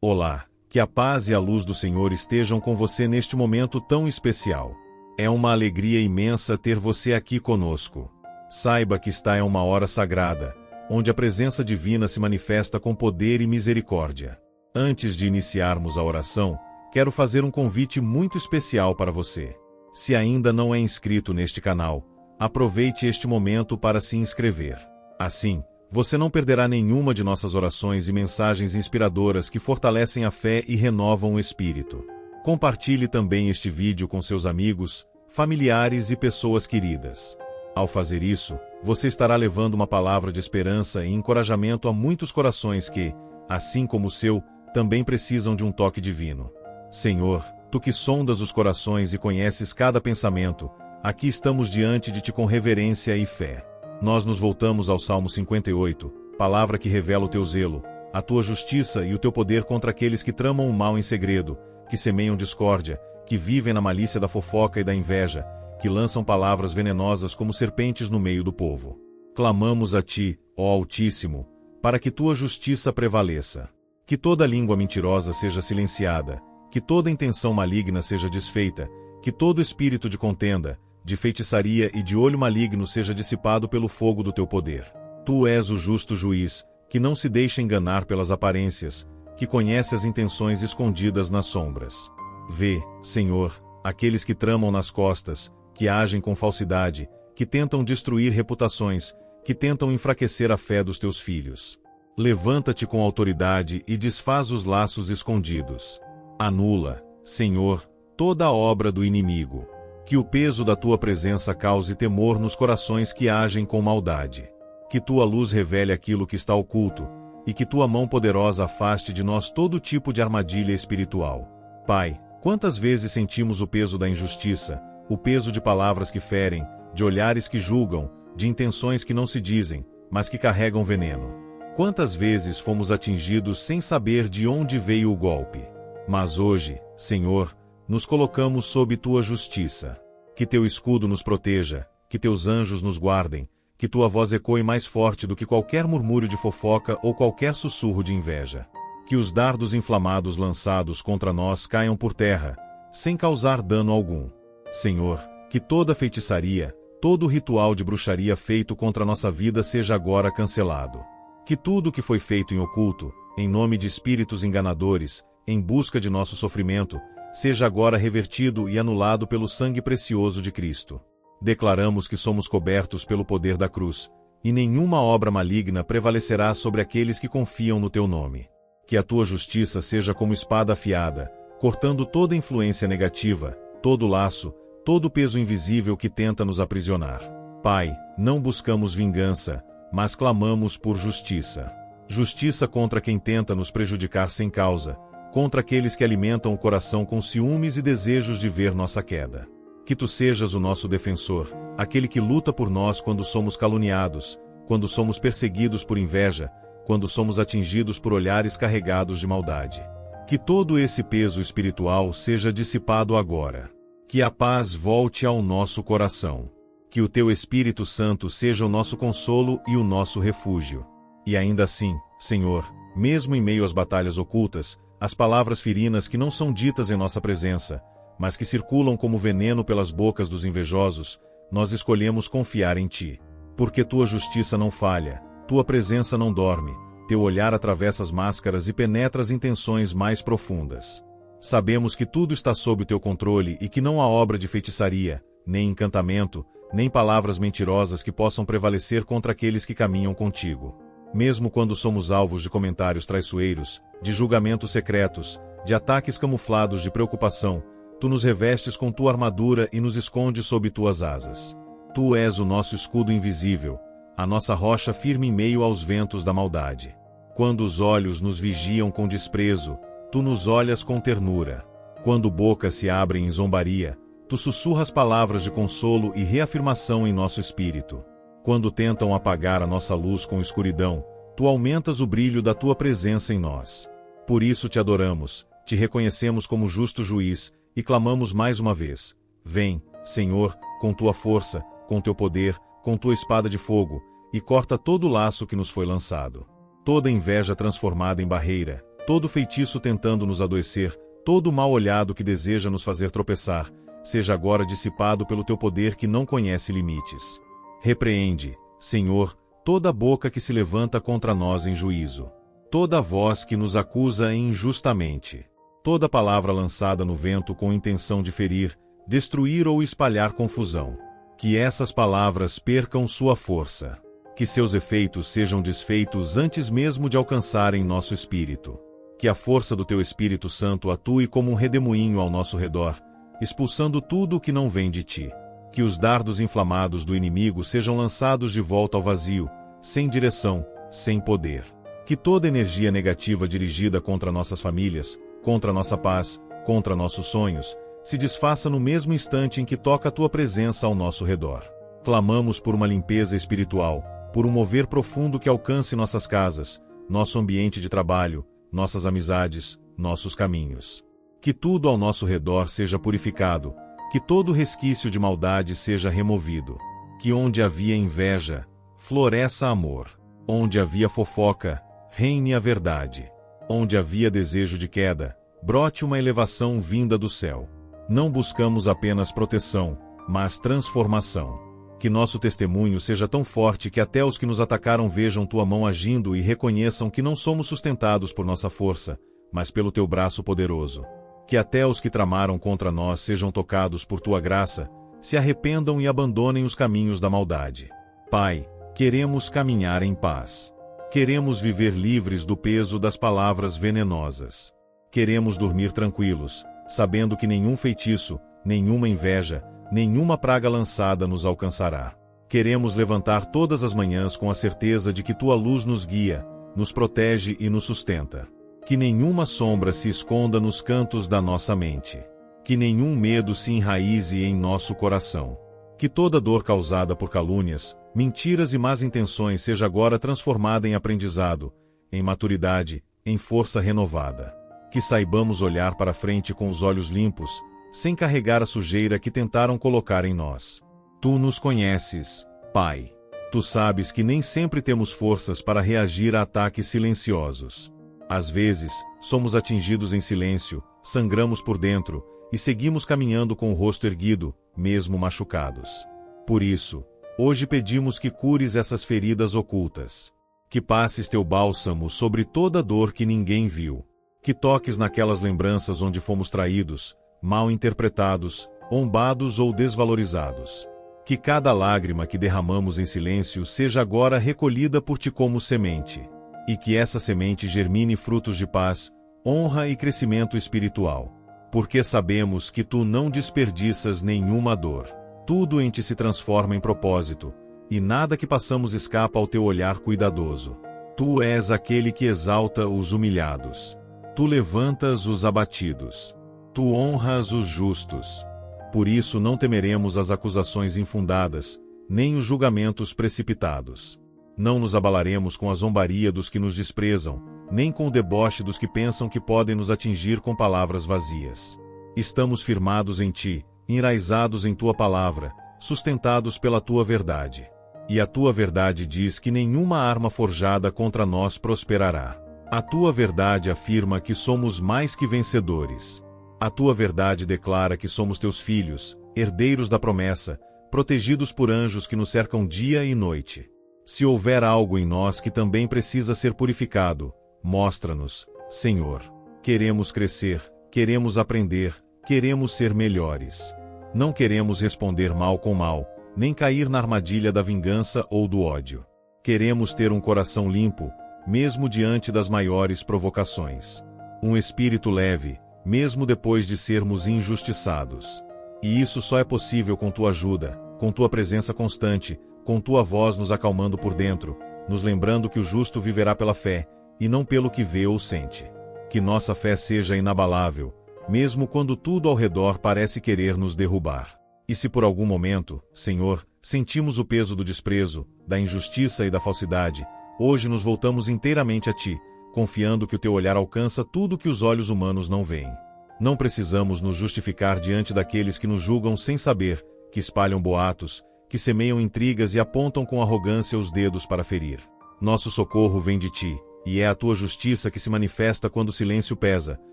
Olá, que a paz e a luz do Senhor estejam com você neste momento tão especial. É uma alegria imensa ter você aqui conosco. Saiba que está em uma hora sagrada, onde a presença divina se manifesta com poder e misericórdia. Antes de iniciarmos a oração, quero fazer um convite muito especial para você. Se ainda não é inscrito neste canal, aproveite este momento para se inscrever. Assim, você não perderá nenhuma de nossas orações e mensagens inspiradoras que fortalecem a fé e renovam o espírito. Compartilhe também este vídeo com seus amigos, familiares e pessoas queridas. Ao fazer isso, você estará levando uma palavra de esperança e encorajamento a muitos corações que, assim como o seu, também precisam de um toque divino. Senhor, Tu que sondas os corações e conheces cada pensamento, aqui estamos diante de Ti com reverência e fé. Nós nos voltamos ao Salmo 58, palavra que revela o Teu zelo, a Tua justiça e o Teu poder contra aqueles que tramam o mal em segredo, que semeiam discórdia, que vivem na malícia da fofoca e da inveja, que lançam palavras venenosas como serpentes no meio do povo. Clamamos a Ti, ó Altíssimo, para que Tua justiça prevaleça. Que toda língua mentirosa seja silenciada, que toda intenção maligna seja desfeita, que todo espírito de contenda, de feitiçaria e de olho maligno seja dissipado pelo fogo do Teu poder. Tu és o justo juiz, que não se deixa enganar pelas aparências, que conhece as intenções escondidas nas sombras. Vê, Senhor, aqueles que tramam nas costas, que agem com falsidade, que tentam destruir reputações, que tentam enfraquecer a fé dos Teus filhos. Levanta-te com autoridade e desfaz os laços escondidos. Anula, Senhor, toda a obra do inimigo. Que o peso da Tua presença cause temor nos corações que agem com maldade. Que Tua luz revele aquilo que está oculto, e que Tua mão poderosa afaste de nós todo tipo de armadilha espiritual. Pai, quantas vezes sentimos o peso da injustiça, o peso de palavras que ferem, de olhares que julgam, de intenções que não se dizem, mas que carregam veneno. Quantas vezes fomos atingidos sem saber de onde veio o golpe. Mas hoje, Senhor, nos colocamos sob Tua justiça. Que Teu escudo nos proteja, que Teus anjos nos guardem, que Tua voz ecoe mais forte do que qualquer murmúrio de fofoca ou qualquer sussurro de inveja. Que os dardos inflamados lançados contra nós caiam por terra, sem causar dano algum. Senhor, que toda feitiçaria, todo ritual de bruxaria feito contra nossa vida seja agora cancelado. Que tudo que foi feito em oculto, em nome de espíritos enganadores, em busca de nosso sofrimento, seja agora revertido e anulado pelo sangue precioso de Cristo. Declaramos que somos cobertos pelo poder da cruz, e nenhuma obra maligna prevalecerá sobre aqueles que confiam no Teu nome. Que a Tua justiça seja como espada afiada, cortando toda influência negativa, todo laço, todo peso invisível que tenta nos aprisionar. Pai, não buscamos vingança, mas clamamos por justiça. Justiça contra quem tenta nos prejudicar sem causa, contra aqueles que alimentam o coração com ciúmes e desejos de ver nossa queda. Que Tu sejas o nosso defensor, aquele que luta por nós quando somos caluniados, quando somos perseguidos por inveja, quando somos atingidos por olhares carregados de maldade. Que todo esse peso espiritual seja dissipado agora. Que a paz volte ao nosso coração. Que o Teu Espírito Santo seja o nosso consolo e o nosso refúgio. E ainda assim, Senhor, mesmo em meio às batalhas ocultas, as palavras ferinas que não são ditas em nossa presença, mas que circulam como veneno pelas bocas dos invejosos, nós escolhemos confiar em Ti. Porque Tua justiça não falha, Tua presença não dorme, Teu olhar atravessa as máscaras e penetra as intenções mais profundas. Sabemos que tudo está sob o Teu controle e que não há obra de feitiçaria, nem encantamento, nem palavras mentirosas que possam prevalecer contra aqueles que caminham contigo. Mesmo quando somos alvos de comentários traiçoeiros, de julgamentos secretos, de ataques camuflados de preocupação, Tu nos revestes com Tua armadura e nos escondes sob Tuas asas. Tu és o nosso escudo invisível, a nossa rocha firme em meio aos ventos da maldade. Quando os olhos nos vigiam com desprezo, Tu nos olhas com ternura. Quando bocas se abrem em zombaria, Tu sussurras palavras de consolo e reafirmação em nosso espírito. Quando tentam apagar a nossa luz com escuridão, Tu aumentas o brilho da Tua presença em nós. Por isso Te adoramos, Te reconhecemos como justo juiz, e clamamos mais uma vez. Vem, Senhor, com Tua força, com Teu poder, com Tua espada de fogo, e corta todo o laço que nos foi lançado. Toda inveja transformada em barreira, todo feitiço tentando nos adoecer, todo mal olhado que deseja nos fazer tropeçar, seja agora dissipado pelo teu poder que não conhece limites. Repreende, Senhor, toda boca que se levanta contra nós em juízo, toda voz que nos acusa injustamente, toda palavra lançada no vento com intenção de ferir, destruir ou espalhar confusão. Que essas palavras percam sua força. Que seus efeitos sejam desfeitos antes mesmo de alcançarem nosso espírito. Que a força do teu Espírito Santo atue como um redemoinho ao nosso redor, expulsando tudo o que não vem de ti. Que os dardos inflamados do inimigo sejam lançados de volta ao vazio, sem direção, sem poder. Que toda energia negativa dirigida contra nossas famílias, contra nossa paz, contra nossos sonhos, se desfaça no mesmo instante em que toca a tua presença ao nosso redor. Clamamos por uma limpeza espiritual, por um mover profundo que alcance nossas casas, nosso ambiente de trabalho, nossas amizades, nossos caminhos. Que tudo ao nosso redor seja purificado, que todo resquício de maldade seja removido. Que onde havia inveja, floresça amor. Onde havia fofoca, reine a verdade. Onde havia desejo de queda, brote uma elevação vinda do céu. Não buscamos apenas proteção, mas transformação. Que nosso testemunho seja tão forte que até os que nos atacaram vejam tua mão agindo e reconheçam que não somos sustentados por nossa força, mas pelo teu braço poderoso. Que até os que tramaram contra nós sejam tocados por tua graça, se arrependam e abandonem os caminhos da maldade. Pai, queremos caminhar em paz. Queremos viver livres do peso das palavras venenosas. Queremos dormir tranquilos, sabendo que nenhum feitiço, nenhuma inveja, nenhuma praga lançada nos alcançará. Queremos levantar todas as manhãs com a certeza de que tua luz nos guia, nos protege e nos sustenta. Que nenhuma sombra se esconda nos cantos da nossa mente. Que nenhum medo se enraize em nosso coração. Que toda dor causada por calúnias, mentiras e más intenções seja agora transformada em aprendizado, em maturidade, em força renovada. Que saibamos olhar para frente com os olhos limpos, sem carregar a sujeira que tentaram colocar em nós. Tu nos conheces, Pai. Tu sabes que nem sempre temos forças para reagir a ataques silenciosos. Às vezes, somos atingidos em silêncio, sangramos por dentro, e seguimos caminhando com o rosto erguido, mesmo machucados. Por isso, hoje pedimos que cures essas feridas ocultas. Que passes teu bálsamo sobre toda dor que ninguém viu. Que toques naquelas lembranças onde fomos traídos, mal interpretados, ombados ou desvalorizados. Que cada lágrima que derramamos em silêncio seja agora recolhida por ti como semente. E que essa semente germine frutos de paz, honra e crescimento espiritual. Porque sabemos que tu não desperdiças nenhuma dor. Tudo em ti se transforma em propósito, e nada que passamos escapa ao teu olhar cuidadoso. Tu és aquele que exalta os humilhados. Tu levantas os abatidos. Tu honras os justos. Por isso não temeremos as acusações infundadas, nem os julgamentos precipitados. Não nos abalaremos com a zombaria dos que nos desprezam, nem com o deboche dos que pensam que podem nos atingir com palavras vazias. Estamos firmados em ti, enraizados em tua palavra, sustentados pela tua verdade. E a tua verdade diz que nenhuma arma forjada contra nós prosperará. A tua verdade afirma que somos mais que vencedores. A tua verdade declara que somos teus filhos, herdeiros da promessa, protegidos por anjos que nos cercam dia e noite. Se houver algo em nós que também precisa ser purificado, mostra-nos, Senhor. Queremos crescer, queremos aprender, queremos ser melhores. Não queremos responder mal com mal, nem cair na armadilha da vingança ou do ódio. Queremos ter um coração limpo, mesmo diante das maiores provocações. Um espírito leve, mesmo depois de sermos injustiçados. E isso só é possível com tua ajuda, com tua presença constante, com tua voz nos acalmando por dentro, nos lembrando que o justo viverá pela fé, e não pelo que vê ou sente. Que nossa fé seja inabalável, mesmo quando tudo ao redor parece querer nos derrubar. E se por algum momento, Senhor, sentimos o peso do desprezo, da injustiça e da falsidade, hoje nos voltamos inteiramente a Ti, confiando que o Teu olhar alcança tudo que os olhos humanos não veem. Não precisamos nos justificar diante daqueles que nos julgam sem saber, que espalham boatos, que semeiam intrigas e apontam com arrogância os dedos para ferir. Nosso socorro vem de Ti, E é a tua justiça que se manifesta quando o silêncio pesa,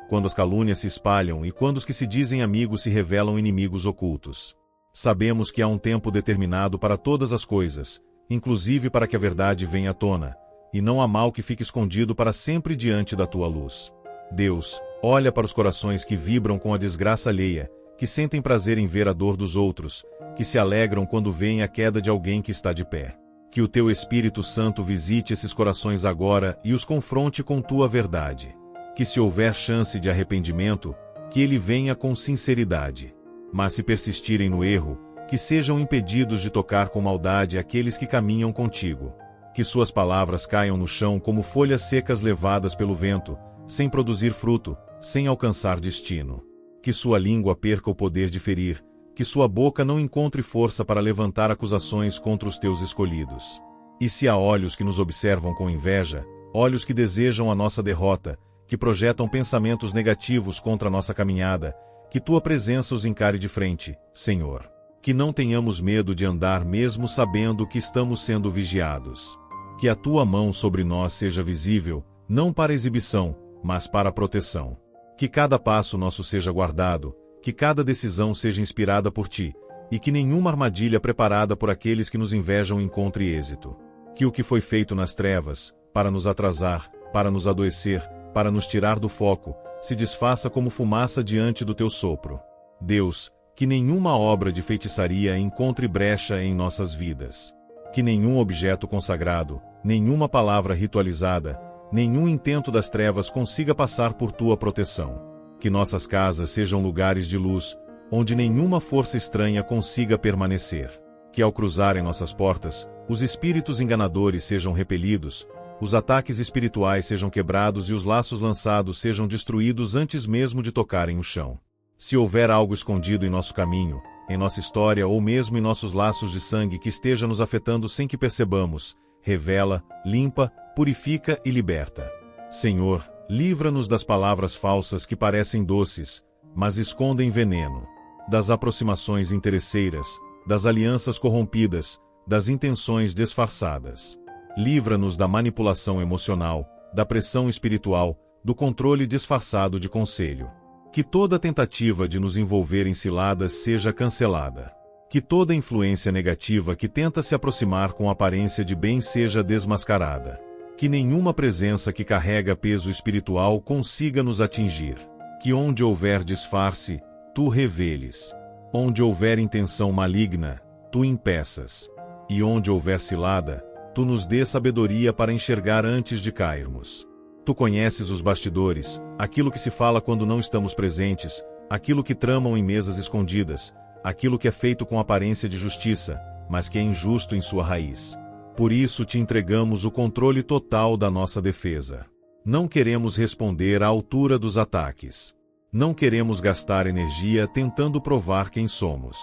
quando as calúnias se espalham e quando os que se dizem amigos se revelam inimigos ocultos. Sabemos que há um tempo determinado para todas as coisas, inclusive para que a verdade venha à tona, e não há mal que fique escondido para sempre diante da tua luz. Deus, olha para os corações que vibram com a desgraça alheia, que sentem prazer em ver a dor dos outros, que se alegram quando veem a queda de alguém que está de pé. Que o teu Espírito Santo visite esses corações agora e os confronte com tua verdade. Que se houver chance de arrependimento, que ele venha com sinceridade. Mas se persistirem no erro, que sejam impedidos de tocar com maldade aqueles que caminham contigo. Que suas palavras caiam no chão como folhas secas levadas pelo vento, sem produzir fruto, sem alcançar destino. Que sua língua perca o poder de ferir, que sua boca não encontre força para levantar acusações contra os teus escolhidos. E se há olhos que nos observam com inveja, olhos que desejam a nossa derrota, que projetam pensamentos negativos contra a nossa caminhada, que tua presença os encare de frente, Senhor. Que não tenhamos medo de andar mesmo sabendo que estamos sendo vigiados. Que a tua mão sobre nós seja visível, não para exibição, mas para proteção. Que cada passo nosso seja guardado, que cada decisão seja inspirada por ti, e que nenhuma armadilha preparada por aqueles que nos invejam encontre êxito. Que o que foi feito nas trevas, para nos atrasar, para nos adoecer, para nos tirar do foco, se desfaça como fumaça diante do teu sopro. Deus, que nenhuma obra de feitiçaria encontre brecha em nossas vidas. Que nenhum objeto consagrado, nenhuma palavra ritualizada, nenhum intento das trevas consiga passar por tua proteção. Que nossas casas sejam lugares de luz, onde nenhuma força estranha consiga permanecer. Que ao cruzarem nossas portas, os espíritos enganadores sejam repelidos, os ataques espirituais sejam quebrados e os laços lançados sejam destruídos antes mesmo de tocarem o chão. Se houver algo escondido em nosso caminho, em nossa história ou mesmo em nossos laços de sangue que esteja nos afetando sem que percebamos, revela, limpa, purifica e liberta. Senhor, livra-nos das palavras falsas que parecem doces, mas escondem veneno, das aproximações interesseiras, das alianças corrompidas, das intenções disfarçadas. Livra-nos da manipulação emocional, da pressão espiritual, do controle disfarçado de conselho. Que toda tentativa de nos envolver em ciladas seja cancelada. Que toda influência negativa que tenta se aproximar com aparência de bem seja desmascarada. Que nenhuma presença que carrega peso espiritual consiga nos atingir. Que onde houver disfarce, tu reveles. Onde houver intenção maligna, tu impeças. E onde houver cilada, tu nos dê sabedoria para enxergar antes de cairmos. Tu conheces os bastidores, aquilo que se fala quando não estamos presentes, aquilo que tramam em mesas escondidas, aquilo que é feito com aparência de justiça, mas que é injusto em sua raiz. Por isso te entregamos o controle total da nossa defesa. Não queremos responder à altura dos ataques. Não queremos gastar energia tentando provar quem somos.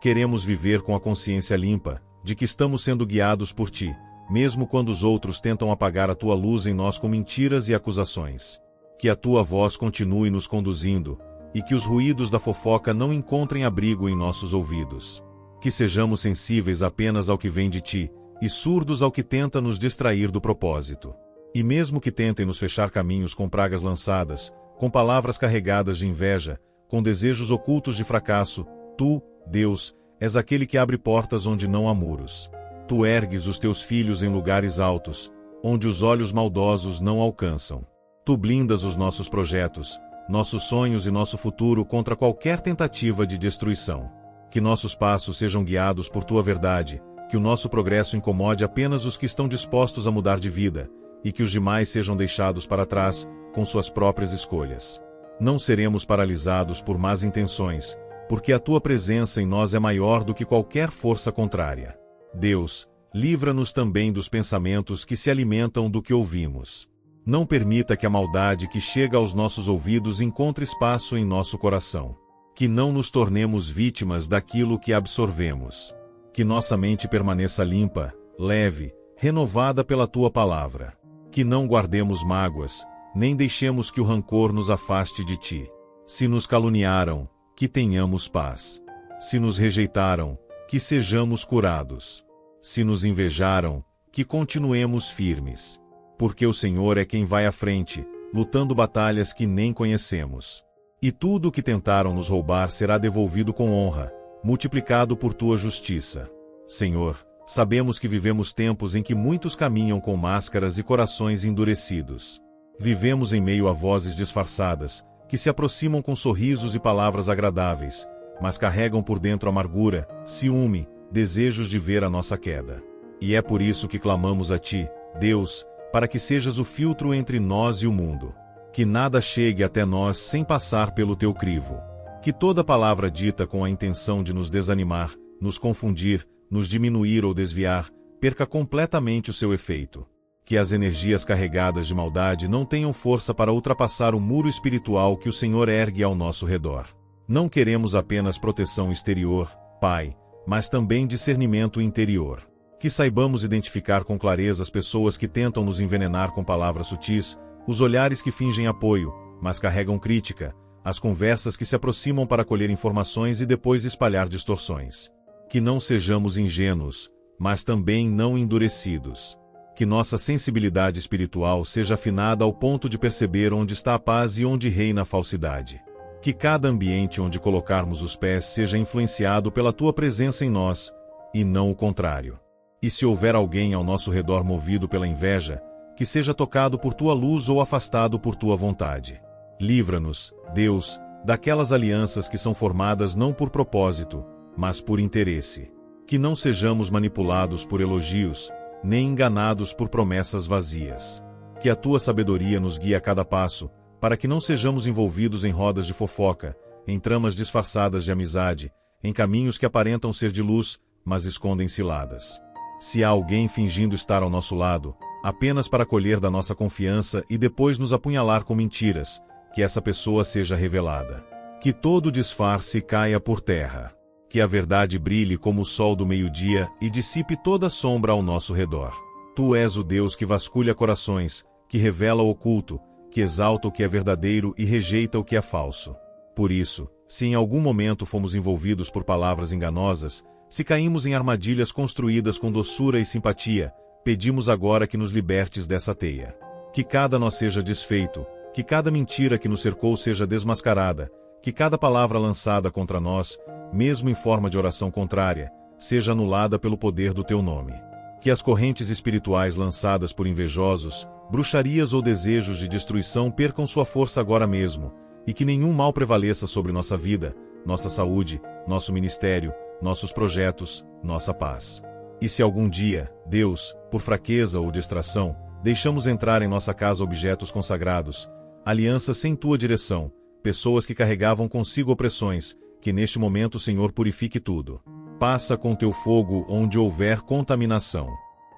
Queremos viver com a consciência limpa, de que estamos sendo guiados por ti, mesmo quando os outros tentam apagar a tua luz em nós com mentiras e acusações. Que a tua voz continue nos conduzindo, e que os ruídos da fofoca não encontrem abrigo em nossos ouvidos. Que sejamos sensíveis apenas ao que vem de ti, e surdos ao que tenta nos distrair do propósito. E mesmo que tentem nos fechar caminhos com pragas lançadas, com palavras carregadas de inveja, com desejos ocultos de fracasso, tu, Deus, és aquele que abre portas onde não há muros. Tu ergues os teus filhos em lugares altos, onde os olhos maldosos não alcançam. Tu blindas os nossos projetos, nossos sonhos e nosso futuro contra qualquer tentativa de destruição. Que nossos passos sejam guiados por tua verdade, que o nosso progresso incomode apenas os que estão dispostos a mudar de vida, e que os demais sejam deixados para trás, com suas próprias escolhas. Não seremos paralisados por más intenções, porque a tua presença em nós é maior do que qualquer força contrária. Deus, livra-nos também dos pensamentos que se alimentam do que ouvimos. Não permita que a maldade que chega aos nossos ouvidos encontre espaço em nosso coração. Que não nos tornemos vítimas daquilo que absorvemos. Que nossa mente permaneça limpa, leve, renovada pela tua palavra. Que não guardemos mágoas, nem deixemos que o rancor nos afaste de ti. Se nos caluniaram, que tenhamos paz. Se nos rejeitaram, que sejamos curados. Se nos invejaram, que continuemos firmes. porque o Senhor é quem vai à frente, lutando batalhas que nem conhecemos. E tudo o que tentaram nos roubar será devolvido com honra, multiplicado por tua justiça. Senhor, sabemos que vivemos tempos em que muitos caminham com máscaras e corações endurecidos. Vivemos em meio a vozes disfarçadas, que se aproximam com sorrisos e palavras agradáveis, mas carregam por dentro amargura, ciúme, desejos de ver a nossa queda. E é por isso que clamamos a Ti, Deus, para que sejas o filtro entre nós e o mundo. Que nada chegue até nós sem passar pelo Teu crivo. Que toda palavra dita com a intenção de nos desanimar, nos confundir, nos diminuir ou desviar, perca completamente o seu efeito. Que as energias carregadas de maldade não tenham força para ultrapassar o muro espiritual que o Senhor ergue ao nosso redor. Não queremos apenas proteção exterior, Pai, mas também discernimento interior. Que saibamos identificar com clareza as pessoas que tentam nos envenenar com palavras sutis, os olhares que fingem apoio, mas carregam crítica, as conversas que se aproximam para colher informações e depois espalhar distorções. Que não sejamos ingênuos, mas também não endurecidos. Que nossa sensibilidade espiritual seja afinada ao ponto de perceber onde está a paz e onde reina a falsidade. Que cada ambiente onde colocarmos os pés seja influenciado pela Tua presença em nós, e não o contrário. E se houver alguém ao nosso redor movido pela inveja, que seja tocado por Tua luz ou afastado por Tua vontade. Livra-nos, Deus, daquelas alianças que são formadas não por propósito, mas por interesse. Que não sejamos manipulados por elogios, nem enganados por promessas vazias. Que a Tua sabedoria nos guie a cada passo, para que não sejamos envolvidos em rodas de fofoca, em tramas disfarçadas de amizade, em caminhos que aparentam ser de luz, mas escondem ciladas. Se há alguém fingindo estar ao nosso lado, apenas para colher da nossa confiança e depois nos apunhalar com mentiras, que essa pessoa seja revelada. Que todo disfarce caia por terra. Que a verdade brilhe como o sol do meio-dia e dissipe toda sombra ao nosso redor. Tu és o Deus que vasculha corações, que revela o oculto, que exalta o que é verdadeiro e rejeita o que é falso. Por isso, se em algum momento fomos envolvidos por palavras enganosas, se caímos em armadilhas construídas com doçura e simpatia, pedimos agora que nos libertes dessa teia. Que cada nó seja desfeito, que cada mentira que nos cercou seja desmascarada, que cada palavra lançada contra nós, mesmo em forma de oração contrária, seja anulada pelo poder do Teu nome. Que as correntes espirituais lançadas por invejosos, bruxarias ou desejos de destruição percam sua força agora mesmo, e que nenhum mal prevaleça sobre nossa vida, nossa saúde, nosso ministério, nossos projetos, nossa paz. E se algum dia, Deus, por fraqueza ou distração, deixamos entrar em nossa casa objetos consagrados, alianças sem Tua direção, pessoas que carregavam consigo opressões, que neste momento o Senhor purifique tudo. Passa com Teu fogo onde houver contaminação.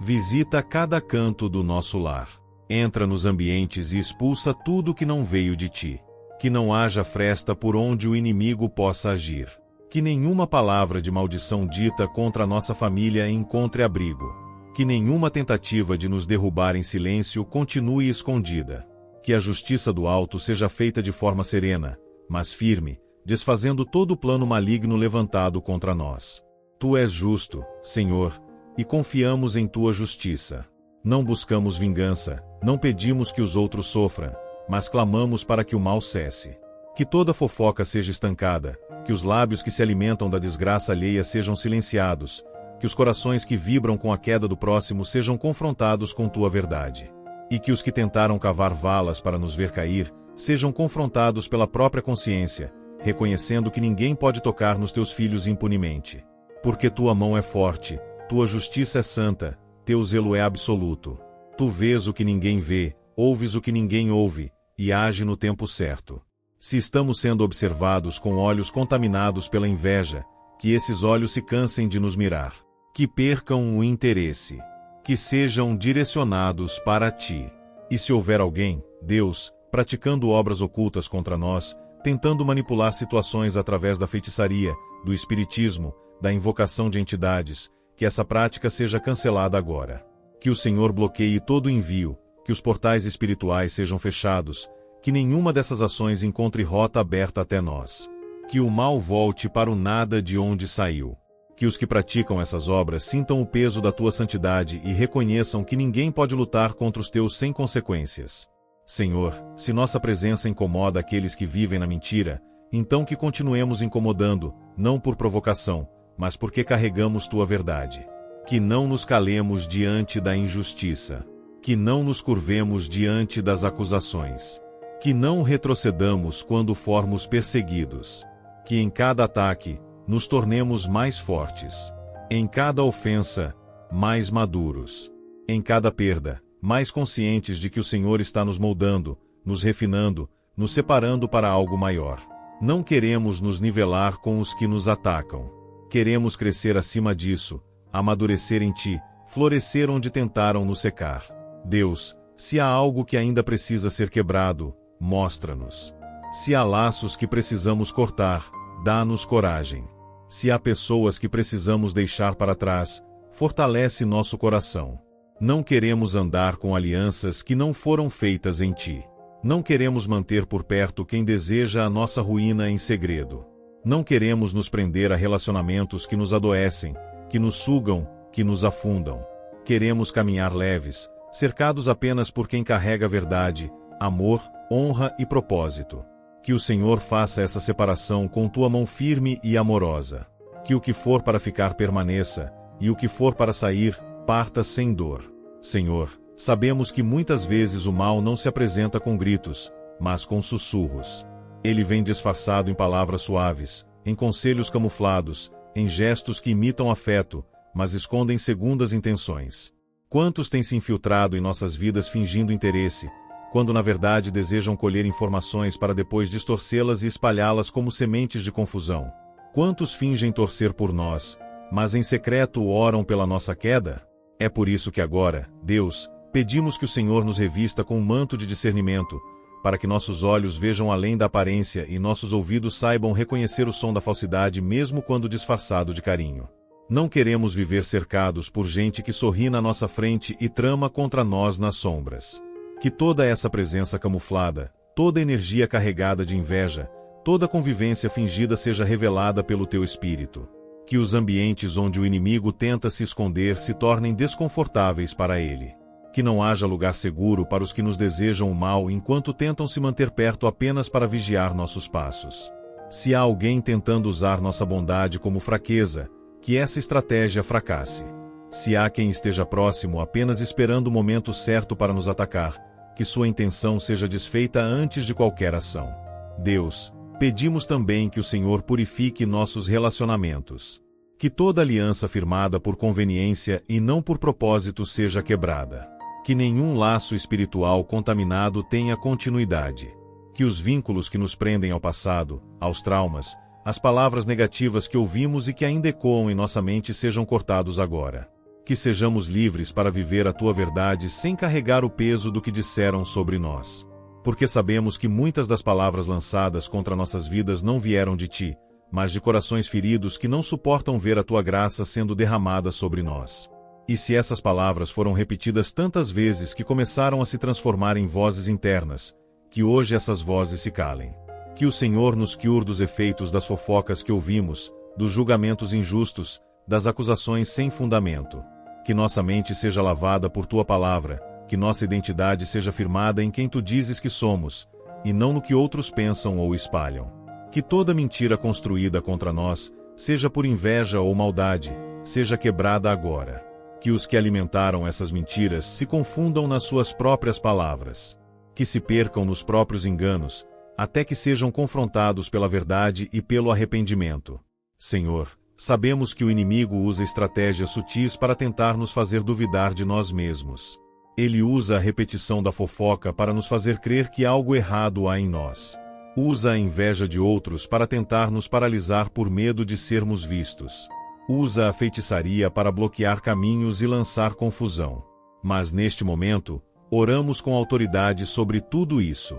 Visita cada canto do nosso lar. Entra nos ambientes e expulsa tudo que não veio de Ti. Que não haja fresta por onde o inimigo possa agir. Que nenhuma palavra de maldição dita contra a nossa família encontre abrigo. Que nenhuma tentativa de nos derrubar em silêncio continue escondida. Que a justiça do alto seja feita de forma serena, mas firme, desfazendo todo o plano maligno levantado contra nós. Tu és justo, Senhor, e confiamos em Tua justiça. Não buscamos vingança, não pedimos que os outros sofram, mas clamamos para que o mal cesse. Que toda fofoca seja estancada, que os lábios que se alimentam da desgraça alheia sejam silenciados, que os corações que vibram com a queda do próximo sejam confrontados com Tua verdade. E que os que tentaram cavar valas para nos ver cair, sejam confrontados pela própria consciência, reconhecendo que ninguém pode tocar nos Teus filhos impunemente. Porque Tua mão é forte, Tua justiça é santa, Teu zelo é absoluto. Tu vês o que ninguém vê, ouves o que ninguém ouve, e age no tempo certo. Se estamos sendo observados com olhos contaminados pela inveja, que esses olhos se cansem de nos mirar. Que percam o interesse. Que sejam direcionados para Ti. E se houver alguém, Deus, praticando obras ocultas contra nós, tentando manipular situações através da feitiçaria, do espiritismo, da invocação de entidades, que essa prática seja cancelada agora. Que o Senhor bloqueie todo o envio, que os portais espirituais sejam fechados, que nenhuma dessas ações encontre rota aberta até nós. Que o mal volte para o nada de onde saiu. Que os que praticam essas obras sintam o peso da tua santidade e reconheçam que ninguém pode lutar contra os teus sem consequências. Senhor, se nossa presença incomoda aqueles que vivem na mentira, então que continuemos incomodando, não por provocação, mas porque carregamos tua verdade. Que não nos calemos diante da injustiça. Que não nos curvemos diante das acusações. Que não retrocedamos quando formos perseguidos. Que em cada ataque, nos tornemos mais fortes. Em cada ofensa, mais maduros. Em cada perda, mais conscientes de que o Senhor está nos moldando, nos refinando, nos separando para algo maior. Não queremos nos nivelar com os que nos atacam. Queremos crescer acima disso, amadurecer em Ti, florescer onde tentaram nos secar. Deus, se há algo que ainda precisa ser quebrado, mostra-nos. Se há laços que precisamos cortar, dá-nos coragem. Se há pessoas que precisamos deixar para trás, fortalece nosso coração. Não queremos andar com alianças que não foram feitas em Ti. Não queremos manter por perto quem deseja a nossa ruína em segredo. Não queremos nos prender a relacionamentos que nos adoecem, que nos sugam, que nos afundam. Queremos caminhar leves, cercados apenas por quem carrega verdade, amor, honra e propósito. Que o Senhor faça essa separação com tua mão firme e amorosa. Que o que for para ficar permaneça, e o que for para sair, parta sem dor. Senhor, sabemos que muitas vezes o mal não se apresenta com gritos, mas com sussurros. Ele vem disfarçado em palavras suaves, em conselhos camuflados, em gestos que imitam afeto, mas escondem segundas intenções. Quantos têm se infiltrado em nossas vidas fingindo interesse, quando na verdade desejam colher informações para depois distorcê-las e espalhá-las como sementes de confusão? Quantos fingem torcer por nós, mas em secreto oram pela nossa queda? É por isso que agora, Deus, pedimos que o Senhor nos revista com um manto de discernimento, para que nossos olhos vejam além da aparência e nossos ouvidos saibam reconhecer o som da falsidade mesmo quando disfarçado de carinho. Não queremos viver cercados por gente que sorri na nossa frente e trama contra nós nas sombras. Que toda essa presença camuflada, toda energia carregada de inveja, toda convivência fingida seja revelada pelo Teu Espírito. Que os ambientes onde o inimigo tenta se esconder se tornem desconfortáveis para ele. Que não haja lugar seguro para os que nos desejam o mal enquanto tentam se manter perto apenas para vigiar nossos passos. Se há alguém tentando usar nossa bondade como fraqueza, que essa estratégia fracasse. Se há quem esteja próximo apenas esperando o momento certo para nos atacar, que sua intenção seja desfeita antes de qualquer ação. Deus, pedimos também que o Senhor purifique nossos relacionamentos. Que toda aliança firmada por conveniência e não por propósito seja quebrada. Que nenhum laço espiritual contaminado tenha continuidade. Que os vínculos que nos prendem ao passado, aos traumas, às palavras negativas que ouvimos e que ainda ecoam em nossa mente sejam cortados agora. Que sejamos livres para viver a Tua verdade sem carregar o peso do que disseram sobre nós. Porque sabemos que muitas das palavras lançadas contra nossas vidas não vieram de Ti, mas de corações feridos que não suportam ver a Tua graça sendo derramada sobre nós. E se essas palavras foram repetidas tantas vezes que começaram a se transformar em vozes internas, que hoje essas vozes se calem. Que o Senhor nos cure dos efeitos das fofocas que ouvimos, dos julgamentos injustos, das acusações sem fundamento. Que nossa mente seja lavada por Tua palavra, que nossa identidade seja firmada em quem Tu dizes que somos, e não no que outros pensam ou espalham. Que toda mentira construída contra nós, seja por inveja ou maldade, seja quebrada agora. Que os que alimentaram essas mentiras se confundam nas suas próprias palavras. Que se percam nos próprios enganos, até que sejam confrontados pela verdade e pelo arrependimento. Senhor, sabemos que o inimigo usa estratégias sutis para tentar nos fazer duvidar de nós mesmos. Ele usa a repetição da fofoca para nos fazer crer que algo errado há em nós. Usa a inveja de outros para tentar nos paralisar por medo de sermos vistos. Usa a feitiçaria para bloquear caminhos e lançar confusão. Mas neste momento, oramos com autoridade sobre tudo isso.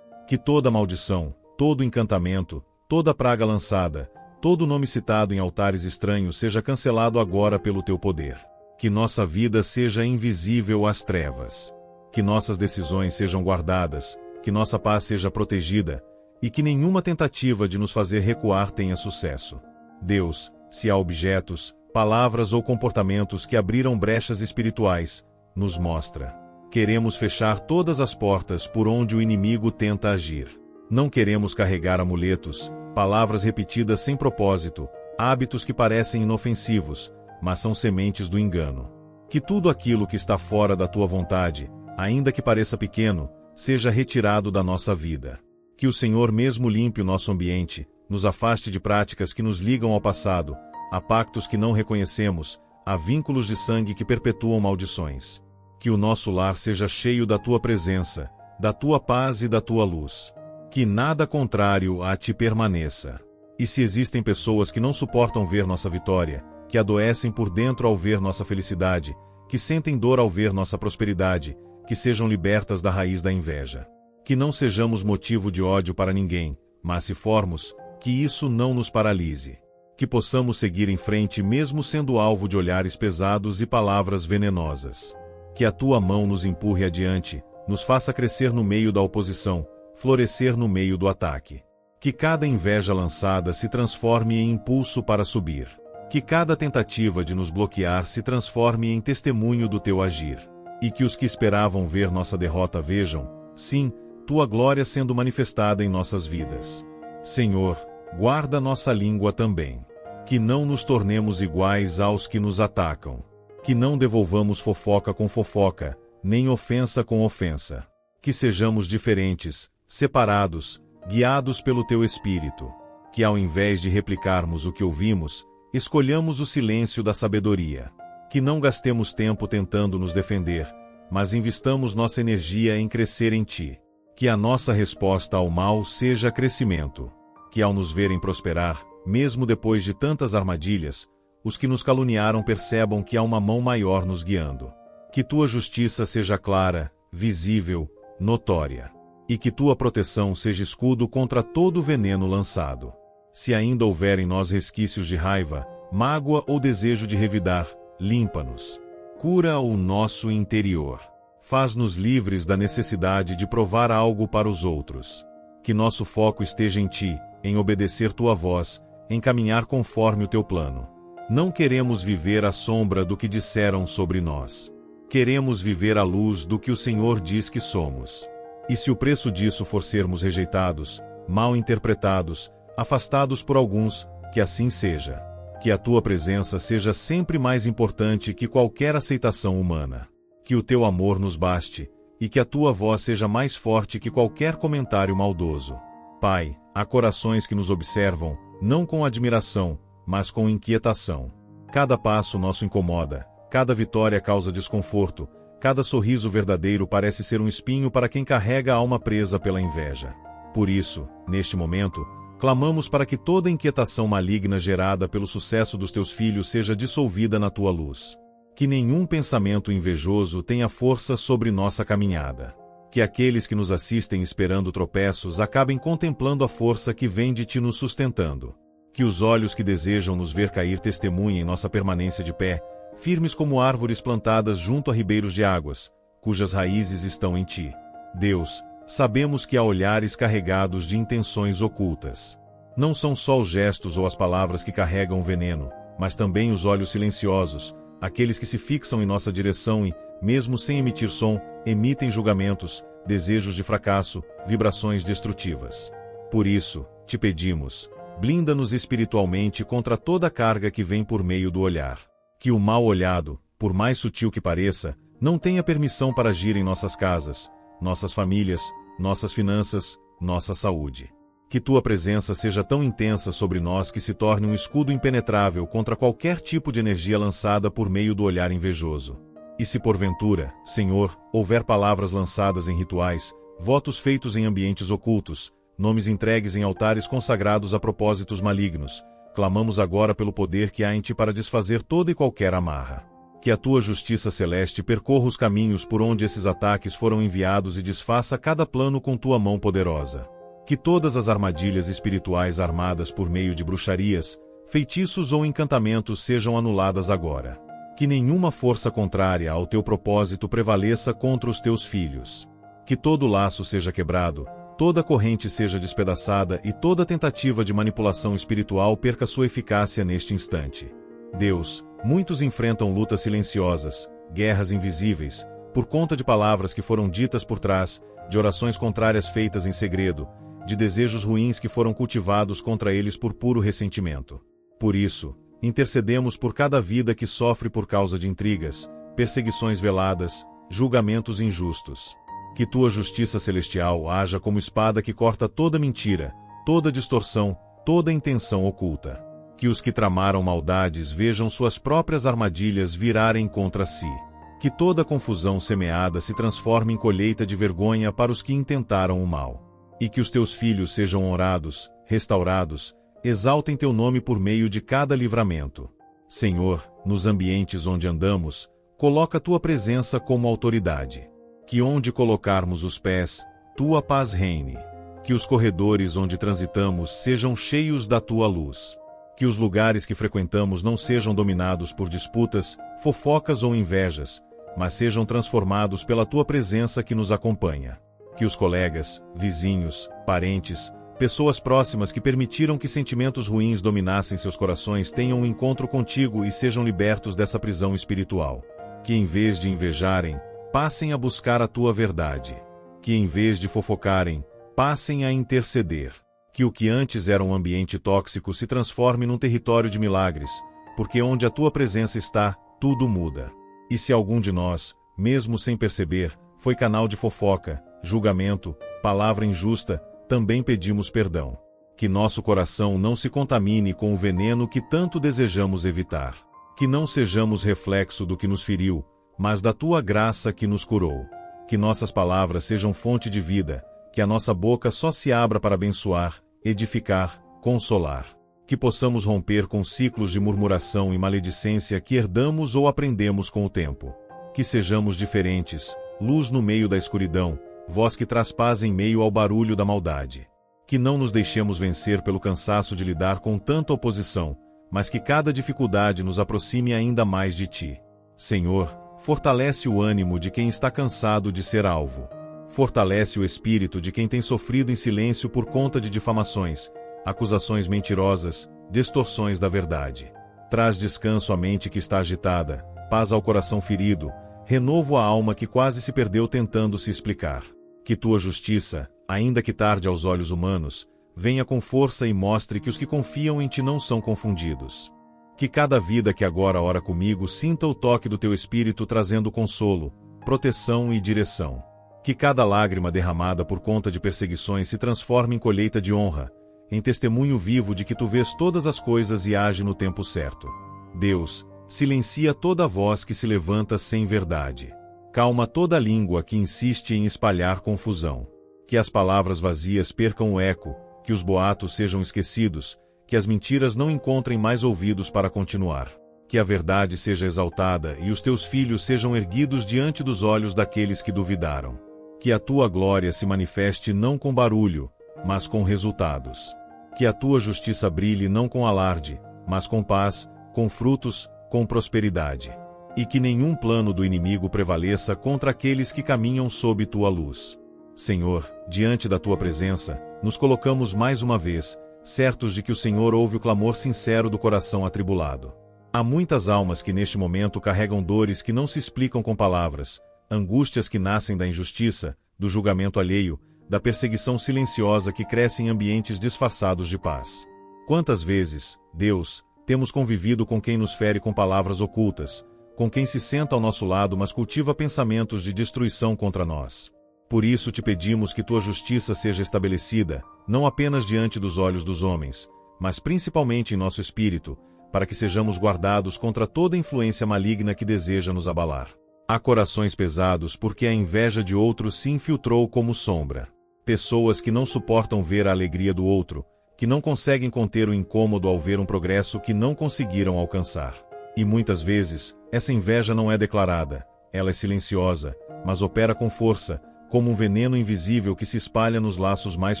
Que toda maldição, todo encantamento, toda praga lançada, todo nome citado em altares estranhos seja cancelado agora pelo Teu poder. Que nossa vida seja invisível às trevas. Que nossas decisões sejam guardadas, que nossa paz seja protegida, e que nenhuma tentativa de nos fazer recuar tenha sucesso. Deus, se há objetos, palavras ou comportamentos que abriram brechas espirituais, nos mostra. Queremos fechar todas as portas por onde o inimigo tenta agir. Não queremos carregar amuletos, palavras repetidas sem propósito, hábitos que parecem inofensivos, mas são sementes do engano. Que tudo aquilo que está fora da tua vontade, ainda que pareça pequeno, seja retirado da nossa vida. Que o Senhor mesmo limpe o nosso ambiente, nos afaste de práticas que nos ligam ao passado, a pactos que não reconhecemos, a vínculos de sangue que perpetuam maldições. Que o nosso lar seja cheio da tua presença, da tua paz e da tua luz. Que nada contrário a ti permaneça. E se existem pessoas que não suportam ver nossa vitória, que adoecem por dentro ao ver nossa felicidade, que sentem dor ao ver nossa prosperidade, que sejam libertas da raiz da inveja. Que não sejamos motivo de ódio para ninguém, mas se formos, que isso não nos paralise. Que possamos seguir em frente mesmo sendo alvo de olhares pesados e palavras venenosas. Que a tua mão nos empurre adiante, nos faça crescer no meio da oposição, florescer no meio do ataque. Que cada inveja lançada se transforme em impulso para subir. Que cada tentativa de nos bloquear se transforme em testemunho do teu agir. E que os que esperavam ver nossa derrota vejam, sim, tua glória sendo manifestada em nossas vidas. Senhor, guarda nossa língua também. Que não nos tornemos iguais aos que nos atacam. Que não devolvamos fofoca com fofoca, nem ofensa com ofensa. Que sejamos diferentes, separados, guiados pelo teu Espírito. Que ao invés de replicarmos o que ouvimos, escolhamos o silêncio da sabedoria. Que não gastemos tempo tentando nos defender, mas investamos nossa energia em crescer em ti. Que a nossa resposta ao mal seja crescimento. Que ao nos verem prosperar, mesmo depois de tantas armadilhas, os que nos caluniaram percebam que há uma mão maior nos guiando. Que tua justiça seja clara, visível, notória. E que tua proteção seja escudo contra todo veneno lançado. Se ainda houver em nós resquícios de raiva, mágoa ou desejo de revidar, limpa-nos. Cura o nosso interior. Faz-nos livres da necessidade de provar algo para os outros. Que nosso foco esteja em ti, em obedecer tua voz, em caminhar conforme o teu plano. Não queremos viver à sombra do que disseram sobre nós. Queremos viver à luz do que o Senhor diz que somos. E se o preço disso for sermos rejeitados, mal interpretados, afastados por alguns, que assim seja. Que a tua presença seja sempre mais importante que qualquer aceitação humana. Que o teu amor nos baste, e que a tua voz seja mais forte que qualquer comentário maldoso. Pai, há corações que nos observam, não com admiração, mas com inquietação. Cada passo nosso incomoda, cada vitória causa desconforto, cada sorriso verdadeiro parece ser um espinho para quem carrega a alma presa pela inveja. Por isso, neste momento, clamamos para que toda inquietação maligna gerada pelo sucesso dos teus filhos seja dissolvida na tua luz. Que nenhum pensamento invejoso tenha força sobre nossa caminhada. Que aqueles que nos assistem esperando tropeços acabem contemplando a força que vem de ti nos sustentando. Que os olhos que desejam nos ver cair testemunhem nossa permanência de pé, firmes como árvores plantadas junto a ribeiros de águas, cujas raízes estão em ti. Deus, sabemos que há olhares carregados de intenções ocultas. Não são só os gestos ou as palavras que carregam veneno, mas também os olhos silenciosos, aqueles que se fixam em nossa direção e, mesmo sem emitir som, emitem julgamentos, desejos de fracasso, vibrações destrutivas. Por isso, te pedimos, blinda-nos espiritualmente contra toda carga que vem por meio do olhar. Que o mal olhado, por mais sutil que pareça, não tenha permissão para agir em nossas casas, nossas famílias, nossas finanças, nossa saúde. Que tua presença seja tão intensa sobre nós que se torne um escudo impenetrável contra qualquer tipo de energia lançada por meio do olhar invejoso. E se porventura, Senhor, houver palavras lançadas em rituais, votos feitos em ambientes ocultos, nomes entregues em altares consagrados a propósitos malignos, clamamos agora pelo poder que há em ti para desfazer toda e qualquer amarra. Que a tua justiça celeste percorra os caminhos por onde esses ataques foram enviados e desfaça cada plano com tua mão poderosa. Que todas as armadilhas espirituais armadas por meio de bruxarias, feitiços ou encantamentos sejam anuladas agora. Que nenhuma força contrária ao teu propósito prevaleça contra os teus filhos. Que todo laço seja quebrado, toda corrente seja despedaçada e toda tentativa de manipulação espiritual perca sua eficácia neste instante. Deus, muitos enfrentam lutas silenciosas, guerras invisíveis, por conta de palavras que foram ditas por trás, de orações contrárias feitas em segredo, de desejos ruins que foram cultivados contra eles por puro ressentimento. Por isso, intercedemos por cada vida que sofre por causa de intrigas, perseguições veladas, julgamentos injustos. Que tua justiça celestial haja como espada que corta toda mentira, toda distorção, toda intenção oculta. Que os que tramaram maldades vejam suas próprias armadilhas virarem contra si. Que toda confusão semeada se transforme em colheita de vergonha para os que intentaram o mal. E que os teus filhos sejam honrados, restaurados, exaltem teu nome por meio de cada livramento. Senhor, nos ambientes onde andamos, coloca tua presença como autoridade. Que onde colocarmos os pés, tua paz reine. Que os corredores onde transitamos sejam cheios da tua luz. Que os lugares que frequentamos não sejam dominados por disputas, fofocas ou invejas, mas sejam transformados pela tua presença que nos acompanha. Que os colegas, vizinhos, parentes, pessoas próximas que permitiram que sentimentos ruins dominassem seus corações tenham um encontro contigo e sejam libertos dessa prisão espiritual. Que em vez de invejarem, passem a buscar a tua verdade. Que em vez de fofocarem, passem a interceder. Que o que antes era um ambiente tóxico se transforme num território de milagres, porque onde a tua presença está, tudo muda. E se algum de nós, mesmo sem perceber, foi canal de fofoca, julgamento, palavra injusta, também pedimos perdão. Que nosso coração não se contamine com o veneno que tanto desejamos evitar. Que não sejamos reflexo do que nos feriu, mas da tua graça que nos curou. Que nossas palavras sejam fonte de vida, que a nossa boca só se abra para abençoar, edificar, consolar. Que possamos romper com ciclos de murmuração e maledicência que herdamos ou aprendemos com o tempo. Que sejamos diferentes, luz no meio da escuridão, voz que traz paz em meio ao barulho da maldade. Que não nos deixemos vencer pelo cansaço de lidar com tanta oposição, mas que cada dificuldade nos aproxime ainda mais de ti. Senhor, fortalece o ânimo de quem está cansado de ser alvo. Fortalece o espírito de quem tem sofrido em silêncio por conta de difamações, acusações mentirosas, distorções da verdade. Traz descanso à mente que está agitada, paz ao coração ferido, renovo à alma que quase se perdeu tentando se explicar. Que tua justiça, ainda que tarde aos olhos humanos, venha com força e mostre que os que confiam em ti não são confundidos. Que cada vida que agora ora comigo sinta o toque do teu Espírito trazendo consolo, proteção e direção. Que cada lágrima derramada por conta de perseguições se transforme em colheita de honra, em testemunho vivo de que tu vês todas as coisas e age no tempo certo. Deus, silencia toda voz que se levanta sem verdade. Calma toda língua que insiste em espalhar confusão. Que as palavras vazias percam o eco, que os boatos sejam esquecidos, que as mentiras não encontrem mais ouvidos para continuar. Que a verdade seja exaltada e os teus filhos sejam erguidos diante dos olhos daqueles que duvidaram. Que a tua glória se manifeste não com barulho, mas com resultados. Que a tua justiça brilhe não com alarde, mas com paz, com frutos, com prosperidade. E que nenhum plano do inimigo prevaleça contra aqueles que caminham sob tua luz. Senhor, diante da tua presença, nos colocamos mais uma vez, certos de que o Senhor ouve o clamor sincero do coração atribulado. Há muitas almas que neste momento carregam dores que não se explicam com palavras, angústias que nascem da injustiça, do julgamento alheio, da perseguição silenciosa que cresce em ambientes disfarçados de paz. Quantas vezes, Deus, temos convivido com quem nos fere com palavras ocultas, com quem se senta ao nosso lado mas cultiva pensamentos de destruição contra nós. Por isso te pedimos que tua justiça seja estabelecida, não apenas diante dos olhos dos homens, mas principalmente em nosso espírito, para que sejamos guardados contra toda influência maligna que deseja nos abalar. Há corações pesados porque a inveja de outros se infiltrou como sombra. Pessoas que não suportam ver a alegria do outro, que não conseguem conter o incômodo ao ver um progresso que não conseguiram alcançar. E muitas vezes, essa inveja não é declarada, ela é silenciosa, mas opera com força, como um veneno invisível que se espalha nos laços mais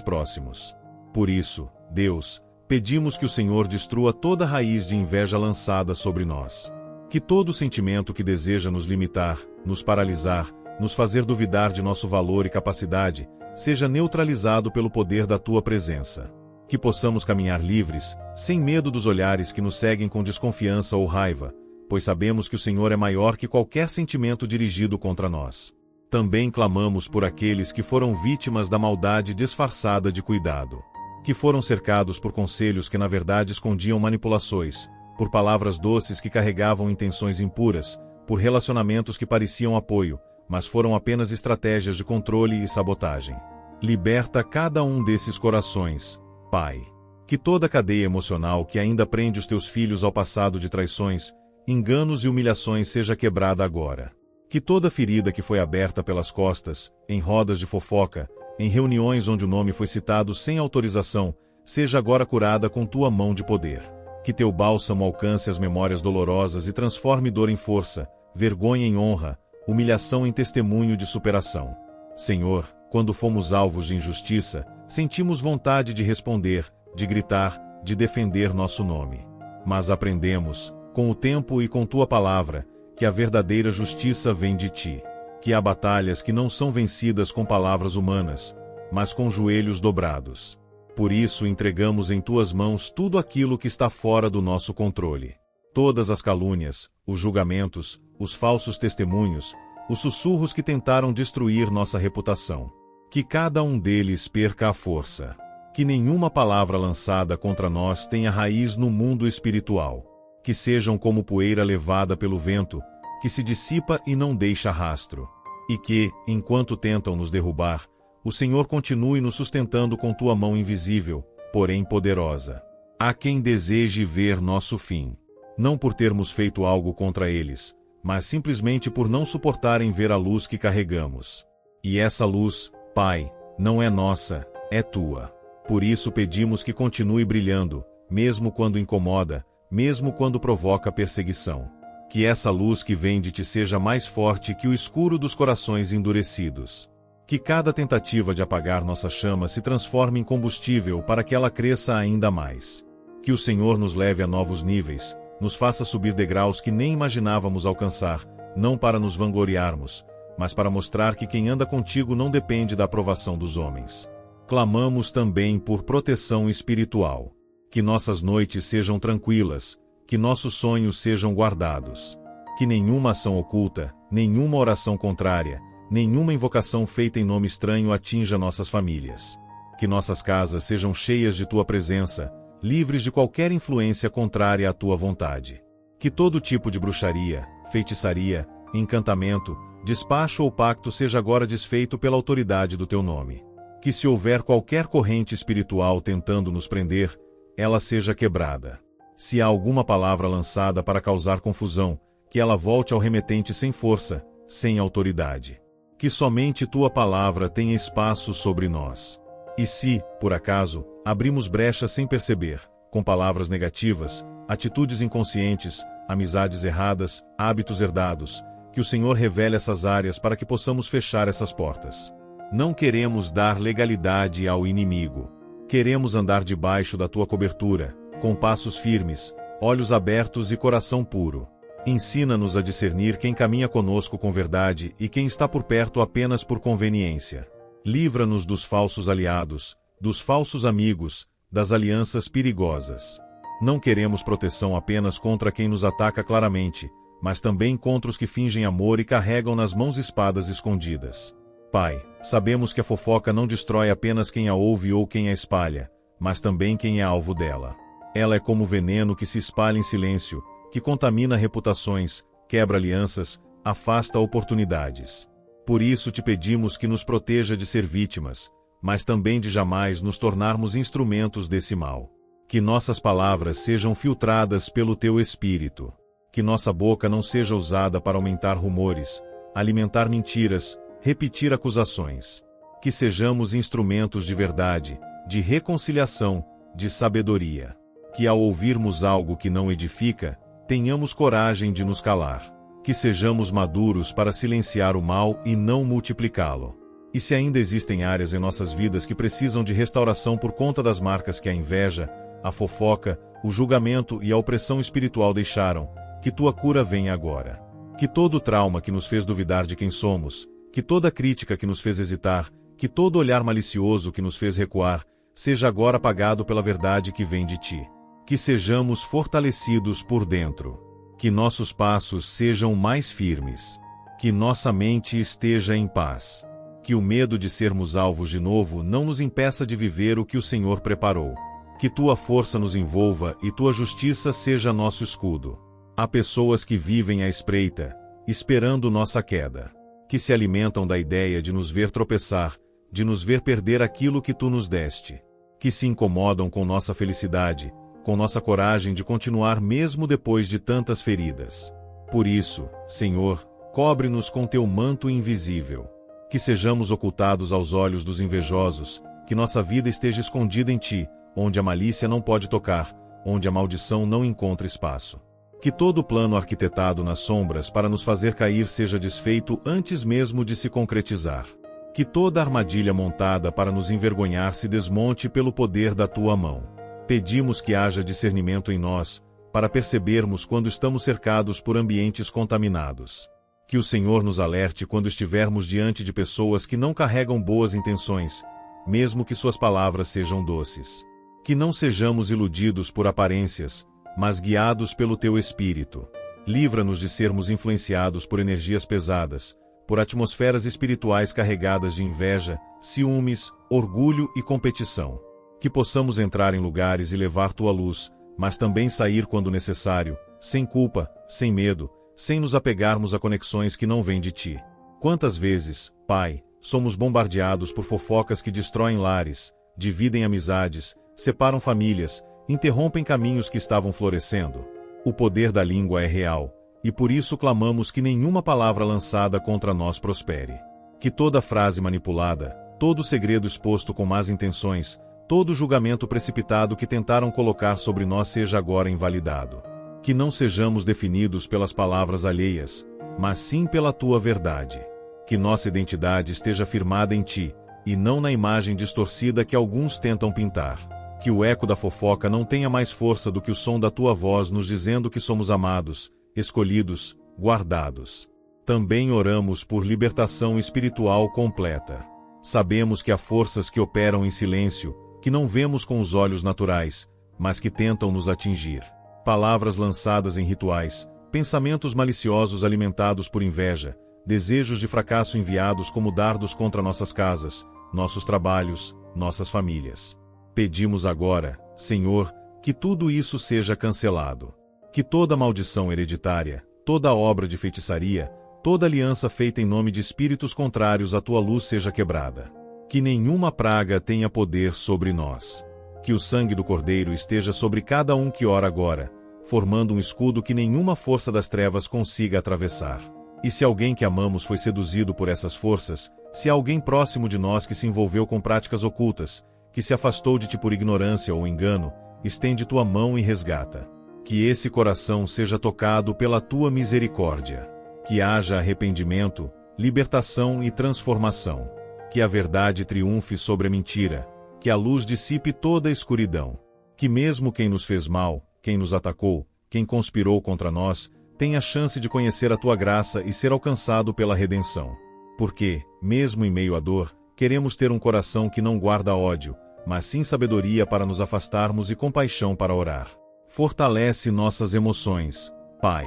próximos. Por isso, Deus, pedimos que o Senhor destrua toda raiz de inveja lançada sobre nós. Que todo sentimento que deseja nos limitar, nos paralisar, nos fazer duvidar de nosso valor e capacidade, seja neutralizado pelo poder da tua presença. Que possamos caminhar livres, sem medo dos olhares que nos seguem com desconfiança ou raiva, pois sabemos que o Senhor é maior que qualquer sentimento dirigido contra nós. Também clamamos por aqueles que foram vítimas da maldade disfarçada de cuidado. Que foram cercados por conselhos que na verdade escondiam manipulações, por palavras doces que carregavam intenções impuras, por relacionamentos que pareciam apoio, mas foram apenas estratégias de controle e sabotagem. Liberta cada um desses corações, Pai. Que toda cadeia emocional que ainda prende os teus filhos ao passado de traições, enganos e humilhações seja quebrada agora. Que toda ferida que foi aberta pelas costas, em rodas de fofoca, em reuniões onde o nome foi citado sem autorização, seja agora curada com tua mão de poder. Que teu bálsamo alcance as memórias dolorosas e transforme dor em força, vergonha em honra, humilhação em testemunho de superação. Senhor, quando fomos alvos de injustiça, sentimos vontade de responder, de gritar, de defender nosso nome. Mas aprendemos, com o tempo e com tua palavra, que a verdadeira justiça vem de ti. Que há batalhas que não são vencidas com palavras humanas, mas com joelhos dobrados. Por isso entregamos em tuas mãos tudo aquilo que está fora do nosso controle. Todas as calúnias, os julgamentos, os falsos testemunhos, os sussurros que tentaram destruir nossa reputação. Que cada um deles perca a força. Que nenhuma palavra lançada contra nós tenha raiz no mundo espiritual. Que sejam como poeira levada pelo vento, que se dissipa e não deixa rastro. E que, enquanto tentam nos derrubar, o Senhor continue nos sustentando com tua mão invisível, porém poderosa. Há quem deseje ver nosso fim. Não por termos feito algo contra eles, mas simplesmente por não suportarem ver a luz que carregamos. E essa luz, Pai, não é nossa, é tua. Por isso pedimos que continue brilhando, mesmo quando incomoda, mesmo quando provoca perseguição. Que essa luz que vem de ti seja mais forte que o escuro dos corações endurecidos. Que cada tentativa de apagar nossa chama se transforme em combustível para que ela cresça ainda mais. Que o Senhor nos leve a novos níveis, nos faça subir degraus que nem imaginávamos alcançar, não para nos vangloriarmos, mas para mostrar que quem anda contigo não depende da aprovação dos homens. Clamamos também por proteção espiritual. Que nossas noites sejam tranquilas, que nossos sonhos sejam guardados. Que nenhuma ação oculta, nenhuma oração contrária, nenhuma invocação feita em nome estranho atinja nossas famílias. Que nossas casas sejam cheias de tua presença, livres de qualquer influência contrária à tua vontade. Que todo tipo de bruxaria, feitiçaria, encantamento, despacho ou pacto seja agora desfeito pela autoridade do teu nome. Que se houver qualquer corrente espiritual tentando nos prender, ela seja quebrada. Se há alguma palavra lançada para causar confusão, que ela volte ao remetente sem força, sem autoridade. Que somente tua palavra tenha espaço sobre nós. E se, por acaso, abrimos brechas sem perceber, com palavras negativas, atitudes inconscientes, amizades erradas, hábitos herdados, que o Senhor revele essas áreas para que possamos fechar essas portas. Não queremos dar legalidade ao inimigo. Queremos andar debaixo da tua cobertura, com passos firmes, olhos abertos e coração puro. Ensina-nos a discernir quem caminha conosco com verdade e quem está por perto apenas por conveniência. Livra-nos dos falsos aliados, dos falsos amigos, das alianças perigosas. Não queremos proteção apenas contra quem nos ataca claramente, mas também contra os que fingem amor e carregam nas mãos espadas escondidas. Pai, sabemos que a fofoca não destrói apenas quem a ouve ou quem a espalha, mas também quem é alvo dela. Ela é como veneno que se espalha em silêncio, que contamina reputações, quebra alianças, afasta oportunidades. Por isso te pedimos que nos proteja de ser vítimas, mas também de jamais nos tornarmos instrumentos desse mal. Que nossas palavras sejam filtradas pelo teu Espírito. Que nossa boca não seja usada para aumentar rumores, alimentar mentiras, repetir acusações. Que sejamos instrumentos de verdade, de reconciliação, de sabedoria. Que ao ouvirmos algo que não edifica, tenhamos coragem de nos calar. Que sejamos maduros para silenciar o mal e não multiplicá-lo. E se ainda existem áreas em nossas vidas que precisam de restauração por conta das marcas que a inveja, a fofoca, o julgamento e a opressão espiritual deixaram, que tua cura venha agora. Que todo o trauma que nos fez duvidar de quem somos, que toda crítica que nos fez hesitar, que todo olhar malicioso que nos fez recuar, seja agora apagado pela verdade que vem de ti. Que sejamos fortalecidos por dentro. Que nossos passos sejam mais firmes. Que nossa mente esteja em paz. Que o medo de sermos alvos de novo não nos impeça de viver o que o Senhor preparou. Que tua força nos envolva e tua justiça seja nosso escudo. Há pessoas que vivem à espreita, esperando nossa queda. Que se alimentam da ideia de nos ver tropeçar, de nos ver perder aquilo que tu nos deste. Que se incomodam com nossa felicidade, com nossa coragem de continuar mesmo depois de tantas feridas. Por isso, Senhor, cobre-nos com teu manto invisível. Que sejamos ocultados aos olhos dos invejosos, que nossa vida esteja escondida em ti, onde a malícia não pode tocar, onde a maldição não encontra espaço. Que todo o plano arquitetado nas sombras para nos fazer cair seja desfeito antes mesmo de se concretizar. Que toda armadilha montada para nos envergonhar se desmonte pelo poder da tua mão. Pedimos que haja discernimento em nós, para percebermos quando estamos cercados por ambientes contaminados. Que o Senhor nos alerte quando estivermos diante de pessoas que não carregam boas intenções, mesmo que suas palavras sejam doces. Que não sejamos iludidos por aparências, mas guiados pelo teu Espírito. Livra-nos de sermos influenciados por energias pesadas, por atmosferas espirituais carregadas de inveja, ciúmes, orgulho e competição. Que possamos entrar em lugares e levar tua luz, mas também sair quando necessário, sem culpa, sem medo, sem nos apegarmos a conexões que não vêm de ti. Quantas vezes, Pai, somos bombardeados por fofocas que destroem lares, dividem amizades, separam famílias, interrompem caminhos que estavam florescendo. O poder da língua é real, e por isso clamamos que nenhuma palavra lançada contra nós prospere. Que toda frase manipulada, todo segredo exposto com más intenções, todo julgamento precipitado que tentaram colocar sobre nós seja agora invalidado. Que não sejamos definidos pelas palavras alheias, mas sim pela tua verdade. Que nossa identidade esteja firmada em ti, e não na imagem distorcida que alguns tentam pintar. Que o eco da fofoca não tenha mais força do que o som da tua voz nos dizendo que somos amados, escolhidos, guardados. Também oramos por libertação espiritual completa. Sabemos que há forças que operam em silêncio, que não vemos com os olhos naturais, mas que tentam nos atingir. Palavras lançadas em rituais, pensamentos maliciosos alimentados por inveja, desejos de fracasso enviados como dardos contra nossas casas, nossos trabalhos, nossas famílias. Pedimos agora, Senhor, que tudo isso seja cancelado. Que toda maldição hereditária, toda obra de feitiçaria, toda aliança feita em nome de espíritos contrários à tua luz seja quebrada. Que nenhuma praga tenha poder sobre nós. Que o sangue do Cordeiro esteja sobre cada um que ora agora, formando um escudo que nenhuma força das trevas consiga atravessar. E se alguém que amamos foi seduzido por essas forças, se há alguém próximo de nós que se envolveu com práticas ocultas, que se afastou de ti por ignorância ou engano, estende tua mão e resgata. Que esse coração seja tocado pela tua misericórdia. Que haja arrependimento, libertação e transformação. Que a verdade triunfe sobre a mentira, que a luz dissipe toda a escuridão. Que mesmo quem nos fez mal, quem nos atacou, quem conspirou contra nós, tenha a chance de conhecer a tua graça e ser alcançado pela redenção. Porque, mesmo em meio à dor, queremos ter um coração que não guarda ódio, mas sim sabedoria para nos afastarmos e compaixão para orar. Fortalece nossas emoções, Pai.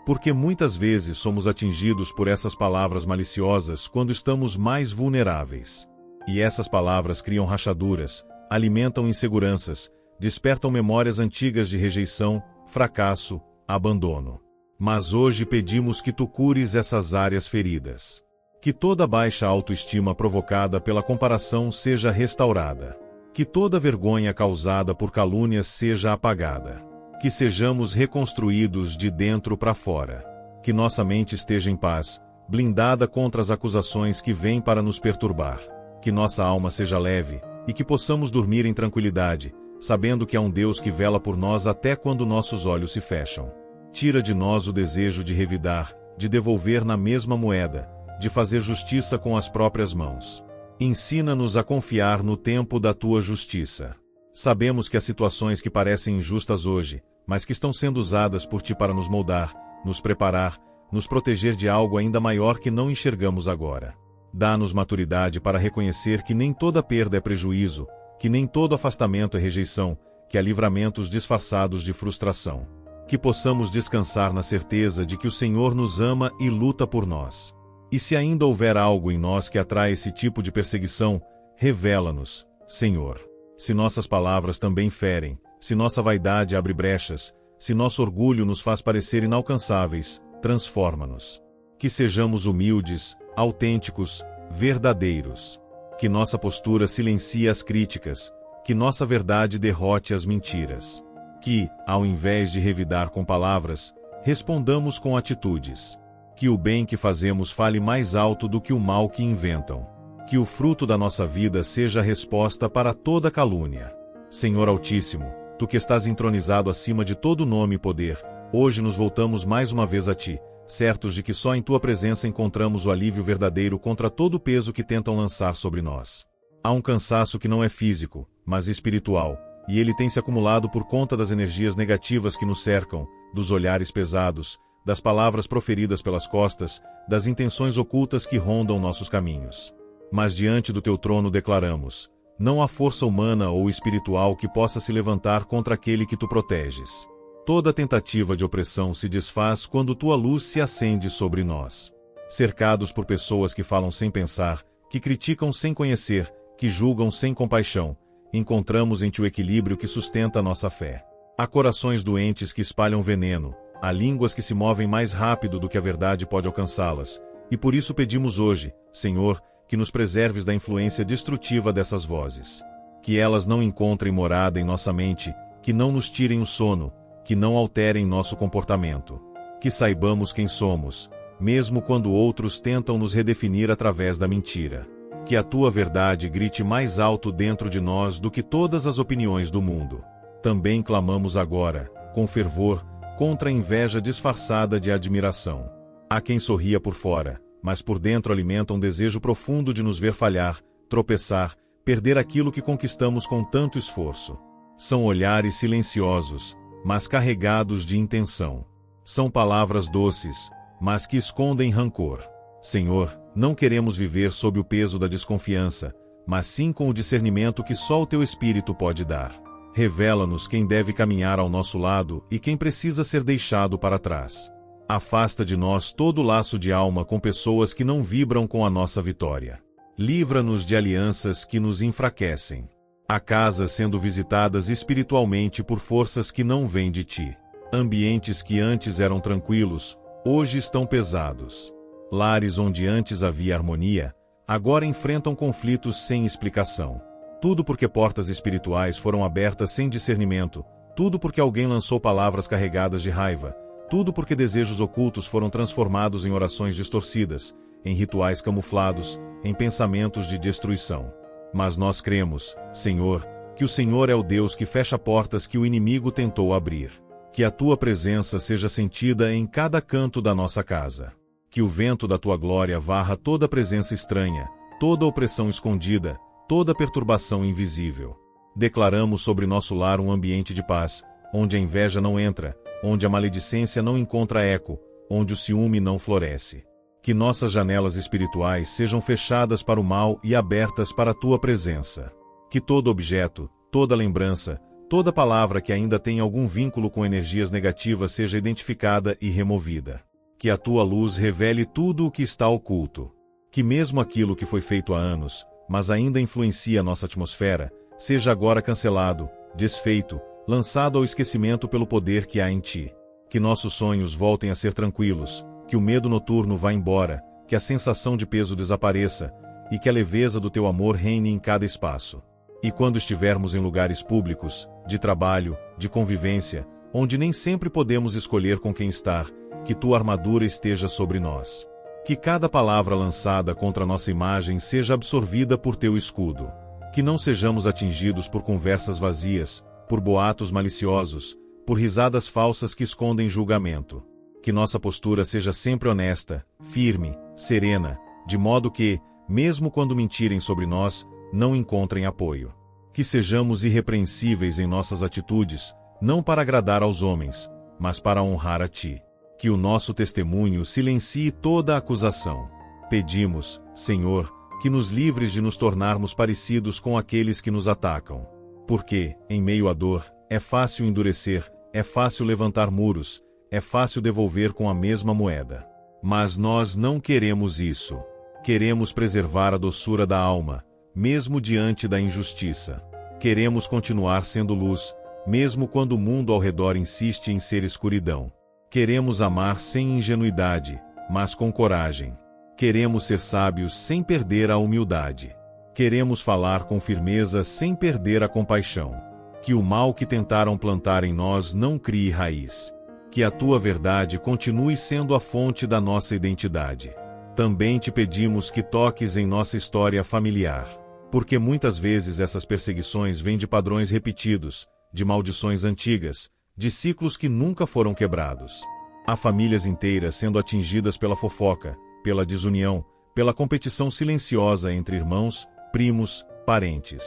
Porque muitas vezes somos atingidos por essas palavras maliciosas quando estamos mais vulneráveis. E essas palavras criam rachaduras, alimentam inseguranças, despertam memórias antigas de rejeição, fracasso, abandono. Mas hoje pedimos que tu cures essas áreas feridas. Que toda baixa autoestima provocada pela comparação seja restaurada. Que toda vergonha causada por calúnias seja apagada. Que sejamos reconstruídos de dentro para fora. Que nossa mente esteja em paz, blindada contra as acusações que vêm para nos perturbar. Que nossa alma seja leve, e que possamos dormir em tranquilidade, sabendo que há um Deus que vela por nós até quando nossos olhos se fecham. Tira de nós o desejo de revidar, de devolver na mesma moeda, de fazer justiça com as próprias mãos. Ensina-nos a confiar no tempo da tua justiça. Sabemos que há situações que parecem injustas hoje, mas que estão sendo usadas por ti para nos moldar, nos preparar, nos proteger de algo ainda maior que não enxergamos agora. Dá-nos maturidade para reconhecer que nem toda perda é prejuízo, que nem todo afastamento é rejeição, que há livramentos disfarçados de frustração. Que possamos descansar na certeza de que o Senhor nos ama e luta por nós. E se ainda houver algo em nós que atrai esse tipo de perseguição, revela-nos, Senhor. Se nossas palavras também ferem, se nossa vaidade abre brechas, se nosso orgulho nos faz parecer inalcançáveis, transforma-nos. Que sejamos humildes, autênticos, verdadeiros. Que nossa postura silencie as críticas, que nossa verdade derrote as mentiras. Que, ao invés de revidar com palavras, respondamos com atitudes. Que o bem que fazemos fale mais alto do que o mal que inventam. Que o fruto da nossa vida seja a resposta para toda calúnia. Senhor Altíssimo, Tu que estás entronizado acima de todo nome e poder, hoje nos voltamos mais uma vez a Ti, certos de que só em Tua presença encontramos o alívio verdadeiro contra todo o peso que tentam lançar sobre nós. Há um cansaço que não é físico, mas espiritual, e ele tem se acumulado por conta das energias negativas que nos cercam, dos olhares pesados, das palavras proferidas pelas costas, das intenções ocultas que rondam nossos caminhos. Mas diante do Teu trono declaramos: não há força humana ou espiritual que possa se levantar contra aquele que Tu proteges. Toda tentativa de opressão se desfaz quando Tua luz se acende sobre nós. Cercados por pessoas que falam sem pensar, que criticam sem conhecer, que julgam sem compaixão, encontramos em Ti o equilíbrio que sustenta a nossa fé. Há corações doentes que espalham veneno, há línguas que se movem mais rápido do que a verdade pode alcançá-las, e por isso pedimos hoje, Senhor, que nos preserves da influência destrutiva dessas vozes. Que elas não encontrem morada em nossa mente, que não nos tirem o sono, que não alterem nosso comportamento. Que saibamos quem somos, mesmo quando outros tentam nos redefinir através da mentira. Que a Tua verdade grite mais alto dentro de nós do que todas as opiniões do mundo. Também clamamos agora, com fervor, contra a inveja disfarçada de admiração. Há quem sorria por fora, mas por dentro alimenta um desejo profundo de nos ver falhar, tropeçar, perder aquilo que conquistamos com tanto esforço. São olhares silenciosos, mas carregados de intenção. São palavras doces, mas que escondem rancor. Senhor, não queremos viver sob o peso da desconfiança, mas sim com o discernimento que só o Teu Espírito pode dar. Revela-nos quem deve caminhar ao nosso lado e quem precisa ser deixado para trás. Afasta de nós todo laço de alma com pessoas que não vibram com a nossa vitória. Livra-nos de alianças que nos enfraquecem. Há casas sendo visitadas espiritualmente por forças que não vêm de Ti. Ambientes que antes eram tranquilos, hoje estão pesados. Lares onde antes havia harmonia, agora enfrentam conflitos sem explicação. Tudo porque portas espirituais foram abertas sem discernimento, tudo porque alguém lançou palavras carregadas de raiva, tudo porque desejos ocultos foram transformados em orações distorcidas, em rituais camuflados, em pensamentos de destruição. Mas nós cremos, Senhor, que o Senhor é o Deus que fecha portas que o inimigo tentou abrir. Que a Tua presença seja sentida em cada canto da nossa casa. Que o vento da Tua glória varra toda presença estranha, toda opressão escondida, toda perturbação invisível. Declaramos sobre nosso lar um ambiente de paz, onde a inveja não entra, onde a maledicência não encontra eco, onde o ciúme não floresce. Que nossas janelas espirituais sejam fechadas para o mal e abertas para a Tua presença. Que todo objeto, toda lembrança, toda palavra que ainda tem algum vínculo com energias negativas seja identificada e removida. Que a Tua luz revele tudo o que está oculto. Que mesmo aquilo que foi feito há anos, mas ainda influencia nossa atmosfera, seja agora cancelado, desfeito, lançado ao esquecimento pelo poder que há em Ti. Que nossos sonhos voltem a ser tranquilos, que o medo noturno vá embora, que a sensação de peso desapareça, e que a leveza do Teu amor reine em cada espaço. E quando estivermos em lugares públicos, de trabalho, de convivência, onde nem sempre podemos escolher com quem estar, que Tua armadura esteja sobre nós. Que cada palavra lançada contra nossa imagem seja absorvida por Teu escudo. Que não sejamos atingidos por conversas vazias, por boatos maliciosos, por risadas falsas que escondem julgamento. Que nossa postura seja sempre honesta, firme, serena, de modo que, mesmo quando mentirem sobre nós, não encontrem apoio. Que sejamos irrepreensíveis em nossas atitudes, não para agradar aos homens, mas para honrar a Ti. Que o nosso testemunho silencie toda acusação. Pedimos, Senhor, que nos livres de nos tornarmos parecidos com aqueles que nos atacam. Porque, em meio à dor, é fácil endurecer, é fácil levantar muros, é fácil devolver com a mesma moeda. Mas nós não queremos isso. Queremos preservar a doçura da alma, mesmo diante da injustiça. Queremos continuar sendo luz, mesmo quando o mundo ao redor insiste em ser escuridão. Queremos amar sem ingenuidade, mas com coragem. Queremos ser sábios sem perder a humildade. Queremos falar com firmeza sem perder a compaixão. Que o mal que tentaram plantar em nós não crie raiz. Que a tua verdade continue sendo a fonte da nossa identidade. Também te pedimos que toques em nossa história familiar. Porque muitas vezes essas perseguições vêm de padrões repetidos, de maldições antigas, de ciclos que nunca foram quebrados. Há famílias inteiras sendo atingidas pela fofoca, pela desunião, pela competição silenciosa entre irmãos, primos, parentes.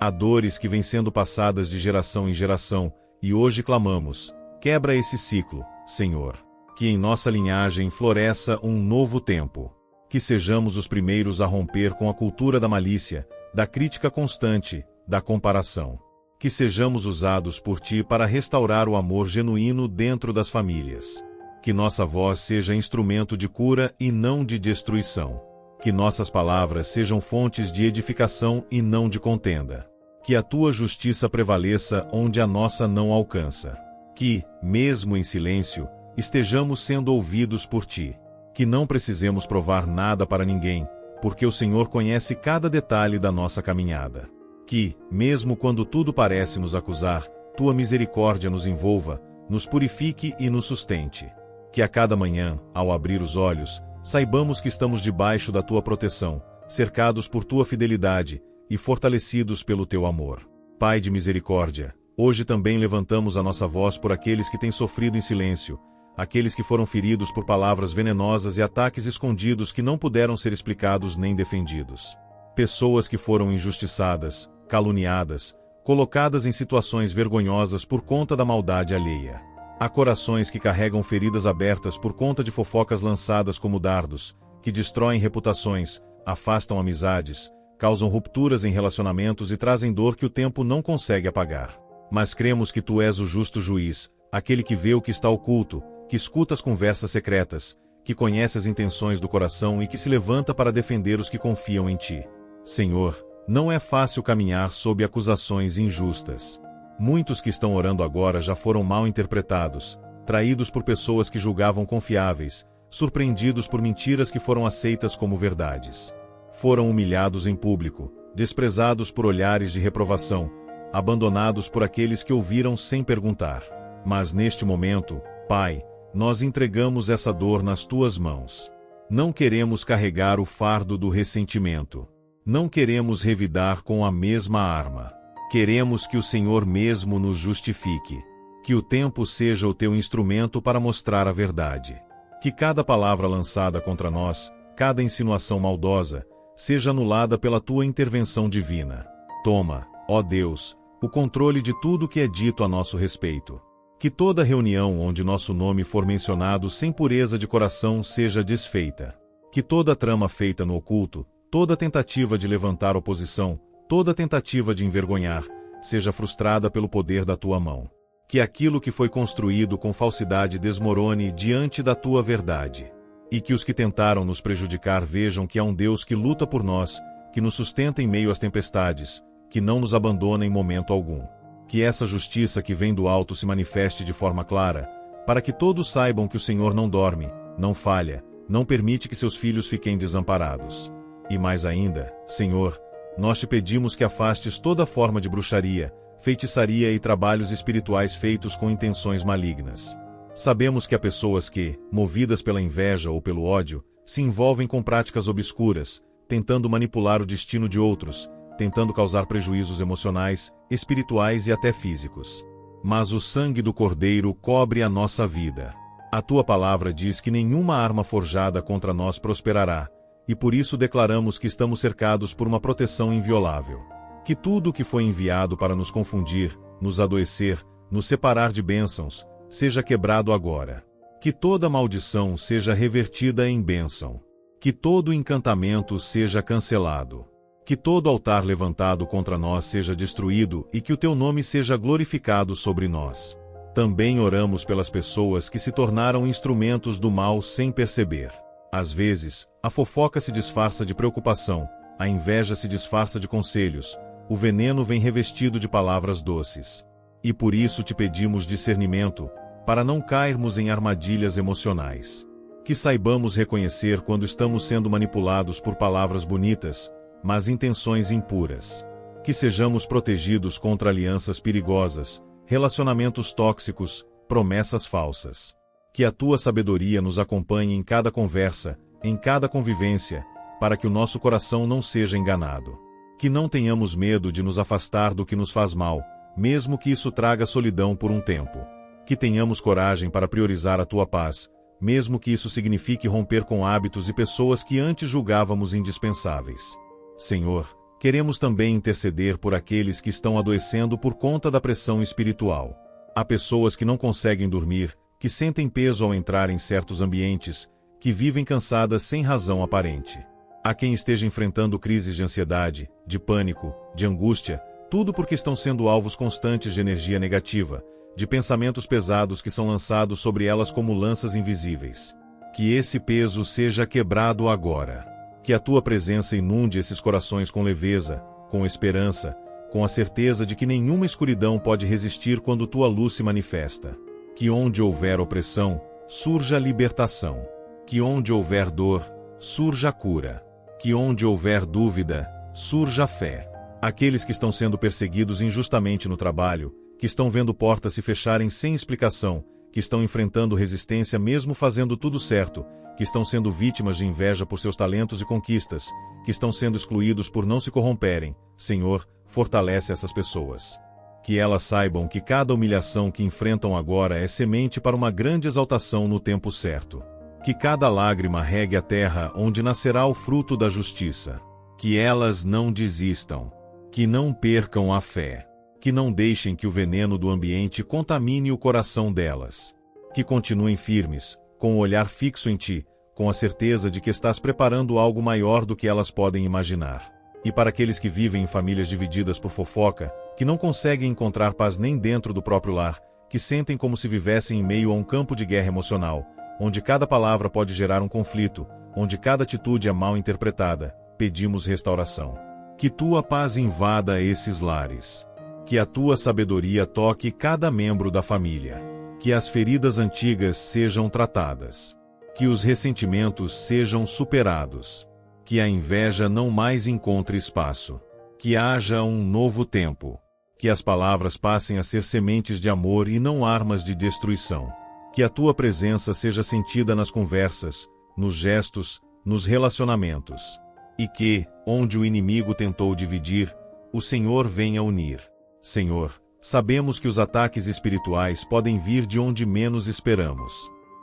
Há dores que vêm sendo passadas de geração em geração, e hoje clamamos: quebra esse ciclo, Senhor. Que em nossa linhagem floresça um novo tempo. Que sejamos os primeiros a romper com a cultura da malícia, da crítica constante, da comparação. Que sejamos usados por Ti para restaurar o amor genuíno dentro das famílias. Que nossa voz seja instrumento de cura e não de destruição. Que nossas palavras sejam fontes de edificação e não de contenda. Que a Tua justiça prevaleça onde a nossa não alcança. Que, mesmo em silêncio, estejamos sendo ouvidos por Ti. Que não precisemos provar nada para ninguém, porque o Senhor conhece cada detalhe da nossa caminhada. Que, mesmo quando tudo parece nos acusar, Tua misericórdia nos envolva, nos purifique e nos sustente. Que a cada manhã, ao abrir os olhos, saibamos que estamos debaixo da Tua proteção, cercados por Tua fidelidade e fortalecidos pelo Teu amor. Pai de misericórdia, hoje também levantamos a nossa voz por aqueles que têm sofrido em silêncio, aqueles que foram feridos por palavras venenosas e ataques escondidos que não puderam ser explicados nem defendidos. Pessoas que foram injustiçadas, caluniadas, colocadas em situações vergonhosas por conta da maldade alheia. Há corações que carregam feridas abertas por conta de fofocas lançadas como dardos, que destroem reputações, afastam amizades, causam rupturas em relacionamentos e trazem dor que o tempo não consegue apagar. Mas cremos que Tu és o justo juiz, aquele que vê o que está oculto, que escuta as conversas secretas, que conhece as intenções do coração e que se levanta para defender os que confiam em Ti. Senhor, não é fácil caminhar sob acusações injustas. Muitos que estão orando agora já foram mal interpretados, traídos por pessoas que julgavam confiáveis, surpreendidos por mentiras que foram aceitas como verdades. Foram humilhados em público, desprezados por olhares de reprovação, abandonados por aqueles que ouviram sem perguntar. Mas neste momento, Pai, nós entregamos essa dor nas Tuas mãos. Não queremos carregar o fardo do ressentimento. Não queremos revidar com a mesma arma. Queremos que o Senhor mesmo nos justifique. Que o tempo seja o Teu instrumento para mostrar a verdade. Que cada palavra lançada contra nós, cada insinuação maldosa, seja anulada pela Tua intervenção divina. Toma, ó Deus, o controle de tudo que é dito a nosso respeito. Que toda reunião onde nosso nome for mencionado sem pureza de coração seja desfeita. Que toda trama feita no oculto, toda tentativa de levantar oposição, toda tentativa de envergonhar, seja frustrada pelo poder da Tua mão. Que aquilo que foi construído com falsidade desmorone diante da Tua verdade. E que os que tentaram nos prejudicar vejam que há um Deus que luta por nós, que nos sustenta em meio às tempestades, que não nos abandona em momento algum. Que essa justiça que vem do alto se manifeste de forma clara, para que todos saibam que o Senhor não dorme, não falha, não permite que seus filhos fiquem desamparados. E mais ainda, Senhor, nós Te pedimos que afastes toda forma de bruxaria, feitiçaria e trabalhos espirituais feitos com intenções malignas. Sabemos que há pessoas que, movidas pela inveja ou pelo ódio, se envolvem com práticas obscuras, tentando manipular o destino de outros, tentando causar prejuízos emocionais, espirituais e até físicos. Mas o sangue do Cordeiro cobre a nossa vida. A Tua palavra diz que nenhuma arma forjada contra nós prosperará, e por isso declaramos que estamos cercados por uma proteção inviolável. Que tudo o que foi enviado para nos confundir, nos adoecer, nos separar de bênçãos, seja quebrado agora. Que toda maldição seja revertida em bênção. Que todo encantamento seja cancelado. Que todo altar levantado contra nós seja destruído e que o teu nome seja glorificado sobre nós. Também oramos pelas pessoas que se tornaram instrumentos do mal sem perceber. Às vezes, a fofoca se disfarça de preocupação, a inveja se disfarça de conselhos, o veneno vem revestido de palavras doces. E por isso te pedimos discernimento, para não cairmos em armadilhas emocionais. Que saibamos reconhecer quando estamos sendo manipulados por palavras bonitas, mas intenções impuras. Que sejamos protegidos contra alianças perigosas, relacionamentos tóxicos, promessas falsas. Que a tua sabedoria nos acompanhe em cada conversa, em cada convivência, para que o nosso coração não seja enganado. Que não tenhamos medo de nos afastar do que nos faz mal, mesmo que isso traga solidão por um tempo. Que tenhamos coragem para priorizar a tua paz, mesmo que isso signifique romper com hábitos e pessoas que antes julgávamos indispensáveis. Senhor, queremos também interceder por aqueles que estão adoecendo por conta da pressão espiritual. Há pessoas que não conseguem dormir, que sentem peso ao entrar em certos ambientes, que vivem cansadas sem razão aparente. Há quem esteja enfrentando crises de ansiedade, de pânico, de angústia, tudo porque estão sendo alvos constantes de energia negativa, de pensamentos pesados que são lançados sobre elas como lanças invisíveis. Que esse peso seja quebrado agora. Que a tua presença inunde esses corações com leveza, com esperança, com a certeza de que nenhuma escuridão pode resistir quando tua luz se manifesta. Que onde houver opressão, surja libertação. Que onde houver dor, surja cura. Que onde houver dúvida, surja fé. Aqueles que estão sendo perseguidos injustamente no trabalho, que estão vendo portas se fecharem sem explicação, que estão enfrentando resistência mesmo fazendo tudo certo, que estão sendo vítimas de inveja por seus talentos e conquistas, que estão sendo excluídos por não se corromperem, Senhor, fortalece essas pessoas. Que elas saibam que cada humilhação que enfrentam agora é semente para uma grande exaltação no tempo certo. Que cada lágrima regue a terra onde nascerá o fruto da justiça. Que elas não desistam. Que não percam a fé. Que não deixem que o veneno do ambiente contamine o coração delas. Que continuem firmes, com o olhar fixo em ti, com a certeza de que estás preparando algo maior do que elas podem imaginar. E para aqueles que vivem em famílias divididas por fofoca, que não conseguem encontrar paz nem dentro do próprio lar, que sentem como se vivessem em meio a um campo de guerra emocional, onde cada palavra pode gerar um conflito, onde cada atitude é mal interpretada, pedimos restauração. Que tua paz invada esses lares. Que a tua sabedoria toque cada membro da família. Que as feridas antigas sejam tratadas. Que os ressentimentos sejam superados. Que a inveja não mais encontre espaço. Que haja um novo tempo. Que as palavras passem a ser sementes de amor e não armas de destruição. Que a tua presença seja sentida nas conversas, nos gestos, nos relacionamentos. E que, onde o inimigo tentou dividir, o Senhor venha unir. Senhor, sabemos que os ataques espirituais podem vir de onde menos esperamos.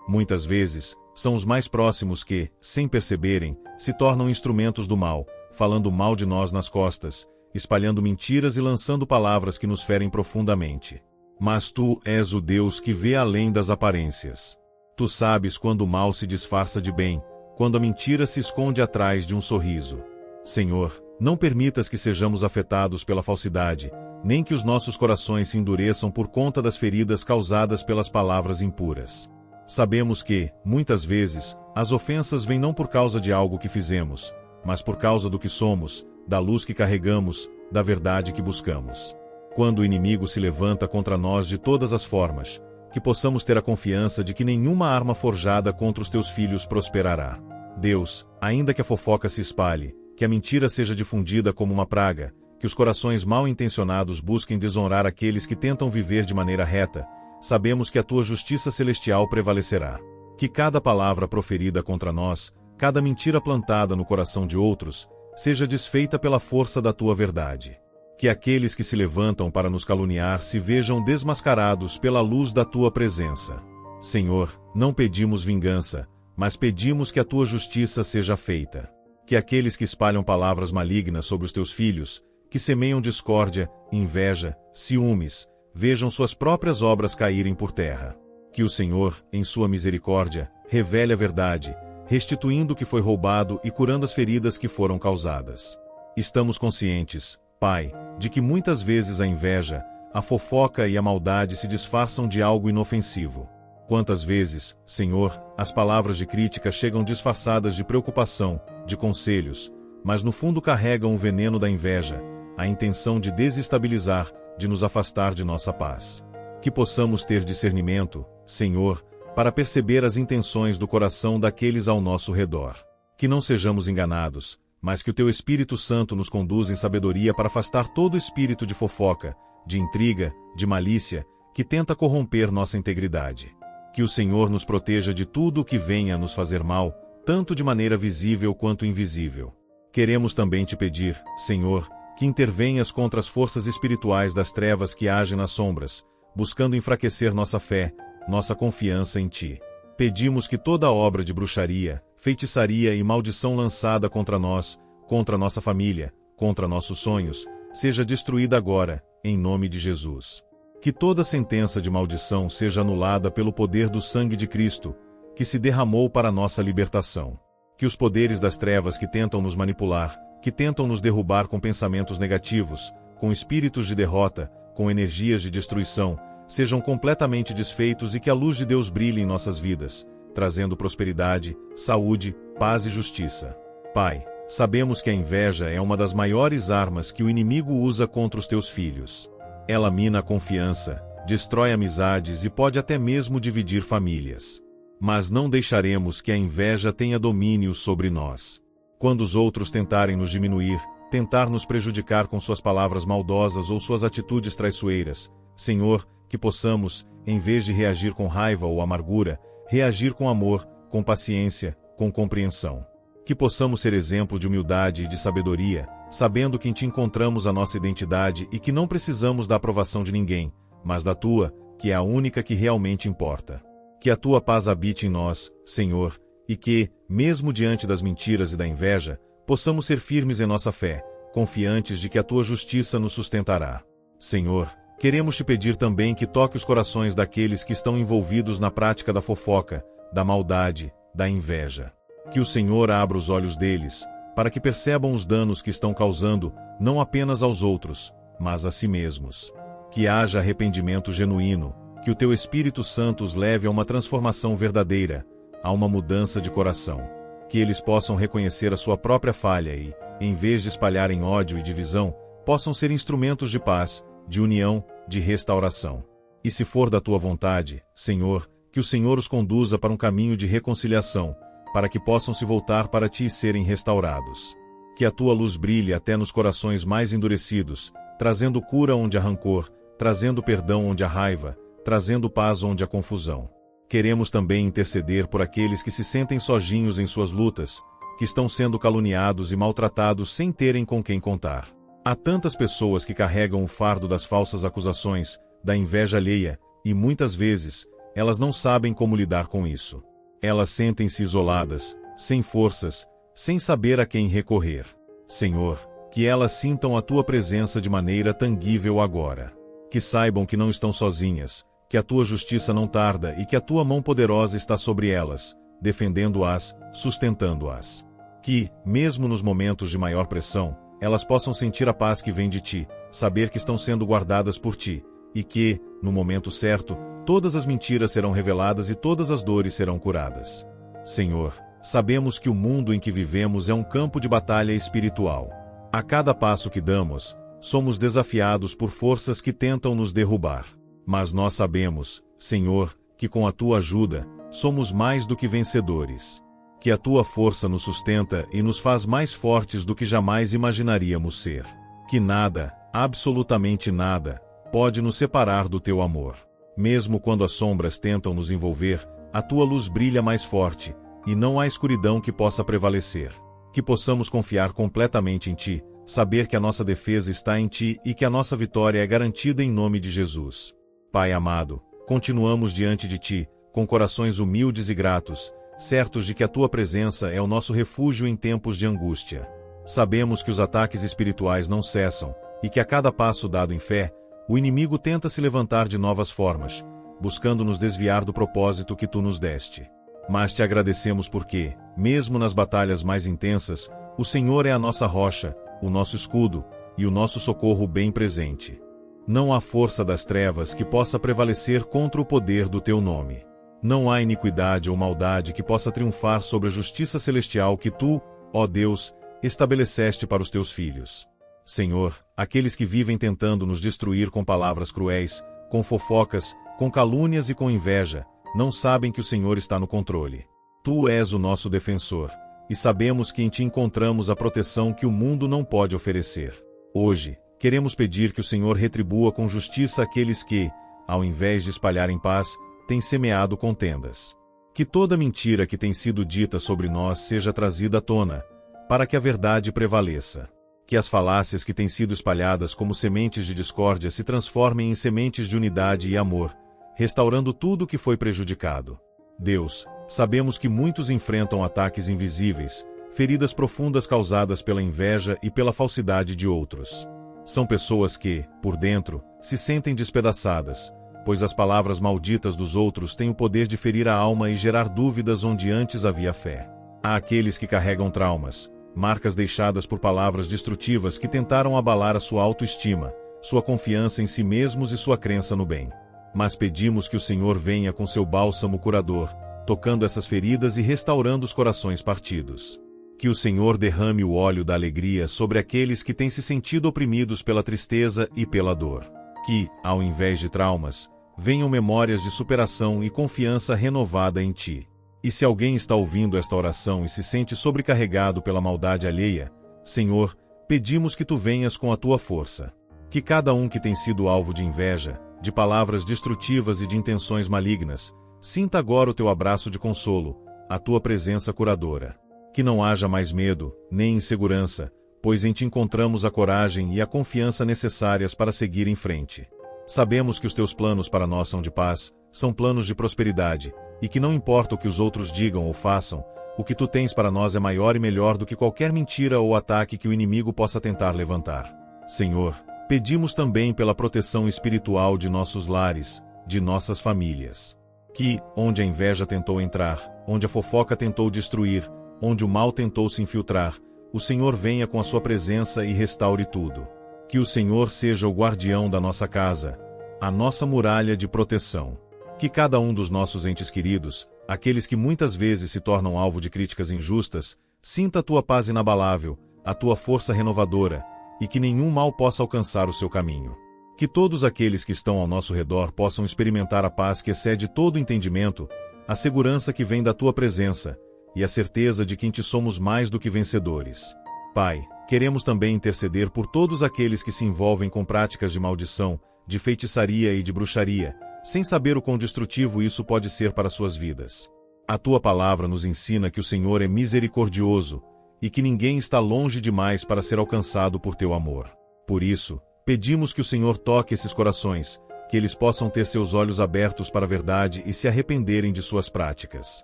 Muitas vezes, são os mais próximos que, sem perceberem, se tornam instrumentos do mal, falando mal de nós nas costas, espalhando mentiras e lançando palavras que nos ferem profundamente. Mas tu és o Deus que vê além das aparências. Tu sabes quando o mal se disfarça de bem, quando a mentira se esconde atrás de um sorriso. Senhor, não permitas que sejamos afetados pela falsidade, nem que os nossos corações se endureçam por conta das feridas causadas pelas palavras impuras. Sabemos que, muitas vezes, as ofensas vêm não por causa de algo que fizemos, mas por causa do que somos, da luz que carregamos, da verdade que buscamos. Quando o inimigo se levanta contra nós de todas as formas, que possamos ter a confiança de que nenhuma arma forjada contra os teus filhos prosperará. Deus, ainda que a fofoca se espalhe, que a mentira seja difundida como uma praga, que os corações mal intencionados busquem desonrar aqueles que tentam viver de maneira reta, sabemos que a tua justiça celestial prevalecerá. Que cada palavra proferida contra nós, cada mentira plantada no coração de outros, seja desfeita pela força da tua verdade. Que aqueles que se levantam para nos caluniar se vejam desmascarados pela luz da tua presença. Senhor, não pedimos vingança, mas pedimos que a tua justiça seja feita. Que aqueles que espalham palavras malignas sobre os teus filhos, que semeiam discórdia, inveja, ciúmes, vejam suas próprias obras caírem por terra. Que o Senhor, em sua misericórdia, revele a verdade, restituindo o que foi roubado e curando as feridas que foram causadas. Estamos conscientes, Pai, de que muitas vezes a inveja, a fofoca e a maldade se disfarçam de algo inofensivo. Quantas vezes, Senhor, as palavras de crítica chegam disfarçadas de preocupação, de conselhos, mas no fundo carregam o veneno da inveja, a intenção de desestabilizar, de nos afastar de nossa paz. Que possamos ter discernimento, Senhor, para perceber as intenções do coração daqueles ao nosso redor. Que não sejamos enganados, mas que o Teu Espírito Santo nos conduza em sabedoria para afastar todo espírito de fofoca, de intriga, de malícia, que tenta corromper nossa integridade. Que o Senhor nos proteja de tudo o que venha a nos fazer mal, tanto de maneira visível quanto invisível. Queremos também Te pedir, Senhor, que intervenhas contra as forças espirituais das trevas que agem nas sombras, buscando enfraquecer nossa fé, nossa confiança em Ti. Pedimos que toda obra de bruxaria, feitiçaria e maldição lançada contra nós, contra nossa família, contra nossos sonhos, seja destruída agora, em nome de Jesus. Que toda sentença de maldição seja anulada pelo poder do sangue de Cristo, que se derramou para nossa libertação. Que os poderes das trevas que tentam nos manipular, que tentam nos derrubar com pensamentos negativos, com espíritos de derrota, com energias de destruição, sejam completamente desfeitos e que a luz de Deus brilhe em nossas vidas, trazendo prosperidade, saúde, paz e justiça. Pai, sabemos que a inveja é uma das maiores armas que o inimigo usa contra os Teus filhos. Ela mina a confiança, destrói amizades e pode até mesmo dividir famílias. Mas não deixaremos que a inveja tenha domínio sobre nós. Quando os outros tentarem nos diminuir, tentar nos prejudicar com suas palavras maldosas ou suas atitudes traiçoeiras, Senhor, que possamos, em vez de reagir com raiva ou amargura, reagir com amor, com paciência, com compreensão. Que possamos ser exemplo de humildade e de sabedoria, sabendo que em Ti encontramos a nossa identidade e que não precisamos da aprovação de ninguém, mas da Tua, que é a única que realmente importa. Que a Tua paz habite em nós, Senhor, e que, mesmo diante das mentiras e da inveja, possamos ser firmes em nossa fé, confiantes de que a Tua justiça nos sustentará. Senhor, queremos Te pedir também que toque os corações daqueles que estão envolvidos na prática da fofoca, da maldade, da inveja. Que o Senhor abra os olhos deles, para que percebam os danos que estão causando, não apenas aos outros, mas a si mesmos. Que haja arrependimento genuíno, que o Teu Espírito Santo os leve a uma transformação verdadeira, a uma mudança de coração. Que eles possam reconhecer a sua própria falha e, em vez de espalharem ódio e divisão, possam ser instrumentos de paz, de união, de restauração. E se for da Tua vontade, Senhor, que o Senhor os conduza para um caminho de reconciliação, para que possam se voltar para Ti e serem restaurados. Que a Tua luz brilhe até nos corações mais endurecidos, trazendo cura onde há rancor, trazendo perdão onde há raiva, trazendo paz onde há confusão. Queremos também interceder por aqueles que se sentem sozinhos em suas lutas, que estão sendo caluniados e maltratados sem terem com quem contar. Há tantas pessoas que carregam o fardo das falsas acusações, da inveja alheia, e muitas vezes, elas não sabem como lidar com isso. Elas sentem-se isoladas, sem forças, sem saber a quem recorrer. Senhor, que elas sintam a Tua presença de maneira tangível agora. Que saibam que não estão sozinhas, que a Tua justiça não tarda e que a Tua mão poderosa está sobre elas, defendendo-as, sustentando-as. Que, mesmo nos momentos de maior pressão, elas possam sentir a paz que vem de Ti, saber que estão sendo guardadas por Ti, e que, no momento certo, todas as mentiras serão reveladas e todas as dores serão curadas. Senhor, sabemos que o mundo em que vivemos é um campo de batalha espiritual. A cada passo que damos, somos desafiados por forças que tentam nos derrubar. Mas nós sabemos, Senhor, que com a Tua ajuda, somos mais do que vencedores. Que a Tua força nos sustenta e nos faz mais fortes do que jamais imaginaríamos ser. Que nada, absolutamente nada, pode nos separar do Teu amor. Mesmo quando as sombras tentam nos envolver, a Tua luz brilha mais forte, e não há escuridão que possa prevalecer. Que possamos confiar completamente em Ti, saber que a nossa defesa está em Ti e que a nossa vitória é garantida em nome de Jesus. Pai amado, continuamos diante de Ti, com corações humildes e gratos, certos de que a Tua presença é o nosso refúgio em tempos de angústia. Sabemos que os ataques espirituais não cessam, e que a cada passo dado em fé, o inimigo tenta se levantar de novas formas, buscando nos desviar do propósito que Tu nos deste. Mas te agradecemos porque, mesmo nas batalhas mais intensas, o Senhor é a nossa rocha, o nosso escudo, e o nosso socorro bem presente. Não há força das trevas que possa prevalecer contra o poder do teu nome. Não há iniquidade ou maldade que possa triunfar sobre a justiça celestial que tu, ó Deus, estabeleceste para os teus filhos. Senhor, aqueles que vivem tentando nos destruir com palavras cruéis, com fofocas, com calúnias e com inveja, não sabem que o Senhor está no controle. Tu és o nosso defensor, e sabemos que em ti encontramos a proteção que o mundo não pode oferecer. Hoje, queremos pedir que o Senhor retribua com justiça aqueles que, ao invés de espalharem paz, têm semeado contendas. Que toda mentira que tem sido dita sobre nós seja trazida à tona, para que a verdade prevaleça. Que as falácias que têm sido espalhadas como sementes de discórdia se transformem em sementes de unidade e amor, restaurando tudo o que foi prejudicado. Deus, sabemos que muitos enfrentam ataques invisíveis, feridas profundas causadas pela inveja e pela falsidade de outros. São pessoas que, por dentro, se sentem despedaçadas, pois as palavras malditas dos outros têm o poder de ferir a alma e gerar dúvidas onde antes havia fé. Há aqueles que carregam traumas, marcas deixadas por palavras destrutivas que tentaram abalar a sua autoestima, sua confiança em si mesmos e sua crença no bem. Mas pedimos que o Senhor venha com seu bálsamo curador, tocando essas feridas e restaurando os corações partidos. Que o Senhor derrame o óleo da alegria sobre aqueles que têm se sentido oprimidos pela tristeza e pela dor. Que, ao invés de traumas, venham memórias de superação e confiança renovada em ti. E se alguém está ouvindo esta oração e se sente sobrecarregado pela maldade alheia, Senhor, pedimos que tu venhas com a tua força. Que cada um que tem sido alvo de inveja, de palavras destrutivas e de intenções malignas, sinta agora o teu abraço de consolo, a tua presença curadora. Que não haja mais medo, nem insegurança, pois em ti encontramos a coragem e a confiança necessárias para seguir em frente. Sabemos que os teus planos para nós são de paz, são planos de prosperidade, e que não importa o que os outros digam ou façam, o que tu tens para nós é maior e melhor do que qualquer mentira ou ataque que o inimigo possa tentar levantar. Senhor, pedimos também pela proteção espiritual de nossos lares, de nossas famílias. Que, onde a inveja tentou entrar, onde a fofoca tentou destruir, onde o mal tentou se infiltrar, o Senhor venha com a sua presença e restaure tudo. Que o Senhor seja o guardião da nossa casa, a nossa muralha de proteção. Que cada um dos nossos entes queridos, aqueles que muitas vezes se tornam alvo de críticas injustas, sinta a tua paz inabalável, a tua força renovadora, e que nenhum mal possa alcançar o seu caminho. Que todos aqueles que estão ao nosso redor possam experimentar a paz que excede todo entendimento, a segurança que vem da tua presença, e a certeza de que em ti somos mais do que vencedores. Pai, queremos também interceder por todos aqueles que se envolvem com práticas de maldição, de feitiçaria e de bruxaria, sem saber o quão destrutivo isso pode ser para suas vidas. A tua palavra nos ensina que o Senhor é misericordioso, e que ninguém está longe demais para ser alcançado por teu amor. Por isso, pedimos que o Senhor toque esses corações, que eles possam ter seus olhos abertos para a verdade e se arrependerem de suas práticas.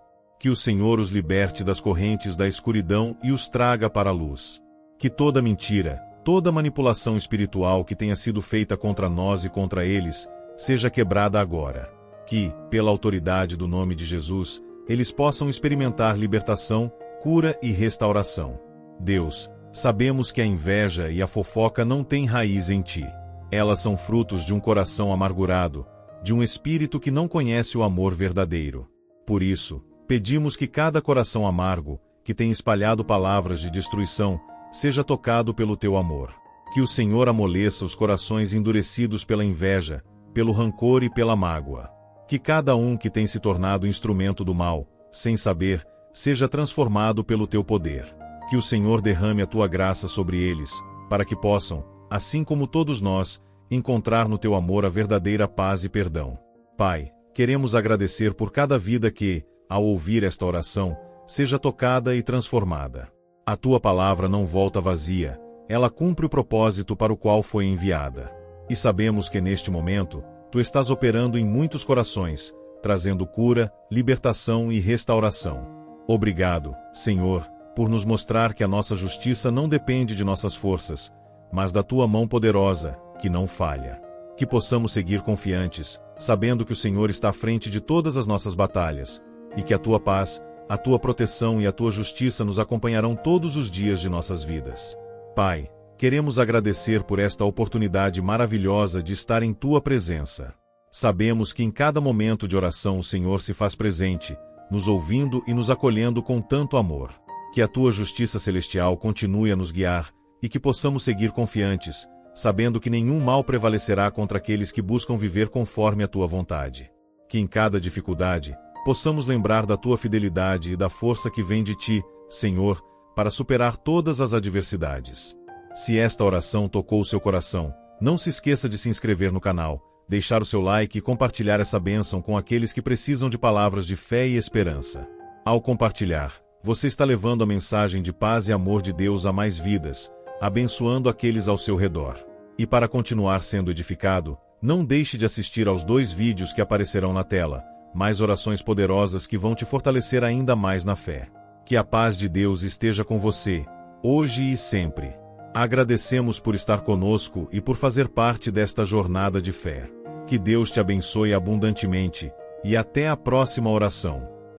Que o Senhor os liberte das correntes da escuridão e os traga para a luz. Que toda mentira, toda manipulação espiritual que tenha sido feita contra nós e contra eles, seja quebrada agora. Que, pela autoridade do nome de Jesus, eles possam experimentar libertação, cura e restauração. Deus, sabemos que a inveja e a fofoca não têm raiz em ti. Elas são frutos de um coração amargurado, de um espírito que não conhece o amor verdadeiro. Por isso, pedimos que cada coração amargo, que tem espalhado palavras de destruição, seja tocado pelo teu amor. Que o Senhor amoleça os corações endurecidos pela inveja, pelo rancor e pela mágoa. Que cada um que tem se tornado instrumento do mal, sem saber, seja transformado pelo teu poder. Que o Senhor derrame a tua graça sobre eles, para que possam, assim como todos nós, encontrar no teu amor a verdadeira paz e perdão. Pai, queremos agradecer por cada vida que, ao ouvir esta oração, seja tocada e transformada. A tua palavra não volta vazia, ela cumpre o propósito para o qual foi enviada. E sabemos que neste momento, tu estás operando em muitos corações, trazendo cura, libertação e restauração. Obrigado, Senhor, por nos mostrar que a nossa justiça não depende de nossas forças, mas da tua mão poderosa, que não falha. Que possamos seguir confiantes, sabendo que o Senhor está à frente de todas as nossas batalhas, e que a tua paz, a tua proteção e a tua justiça nos acompanharão todos os dias de nossas vidas. Pai, queremos agradecer por esta oportunidade maravilhosa de estar em tua presença. Sabemos que em cada momento de oração o Senhor se faz presente, nos ouvindo e nos acolhendo com tanto amor. Que a tua justiça celestial continue a nos guiar, e que possamos seguir confiantes, sabendo que nenhum mal prevalecerá contra aqueles que buscam viver conforme a tua vontade. Que em cada dificuldade, possamos lembrar da tua fidelidade e da força que vem de ti, Senhor, para superar todas as adversidades. Se esta oração tocou o seu coração, não se esqueça de se inscrever no canal, deixar o seu like e compartilhar essa bênção com aqueles que precisam de palavras de fé e esperança. Ao compartilhar, você está levando a mensagem de paz e amor de Deus a mais vidas, abençoando aqueles ao seu redor. E para continuar sendo edificado, não deixe de assistir aos 2 vídeos que aparecerão na tela, mais orações poderosas que vão te fortalecer ainda mais na fé. Que a paz de Deus esteja com você, hoje e sempre. Agradecemos por estar conosco e por fazer parte desta jornada de fé. Que Deus te abençoe abundantemente, e até a próxima oração.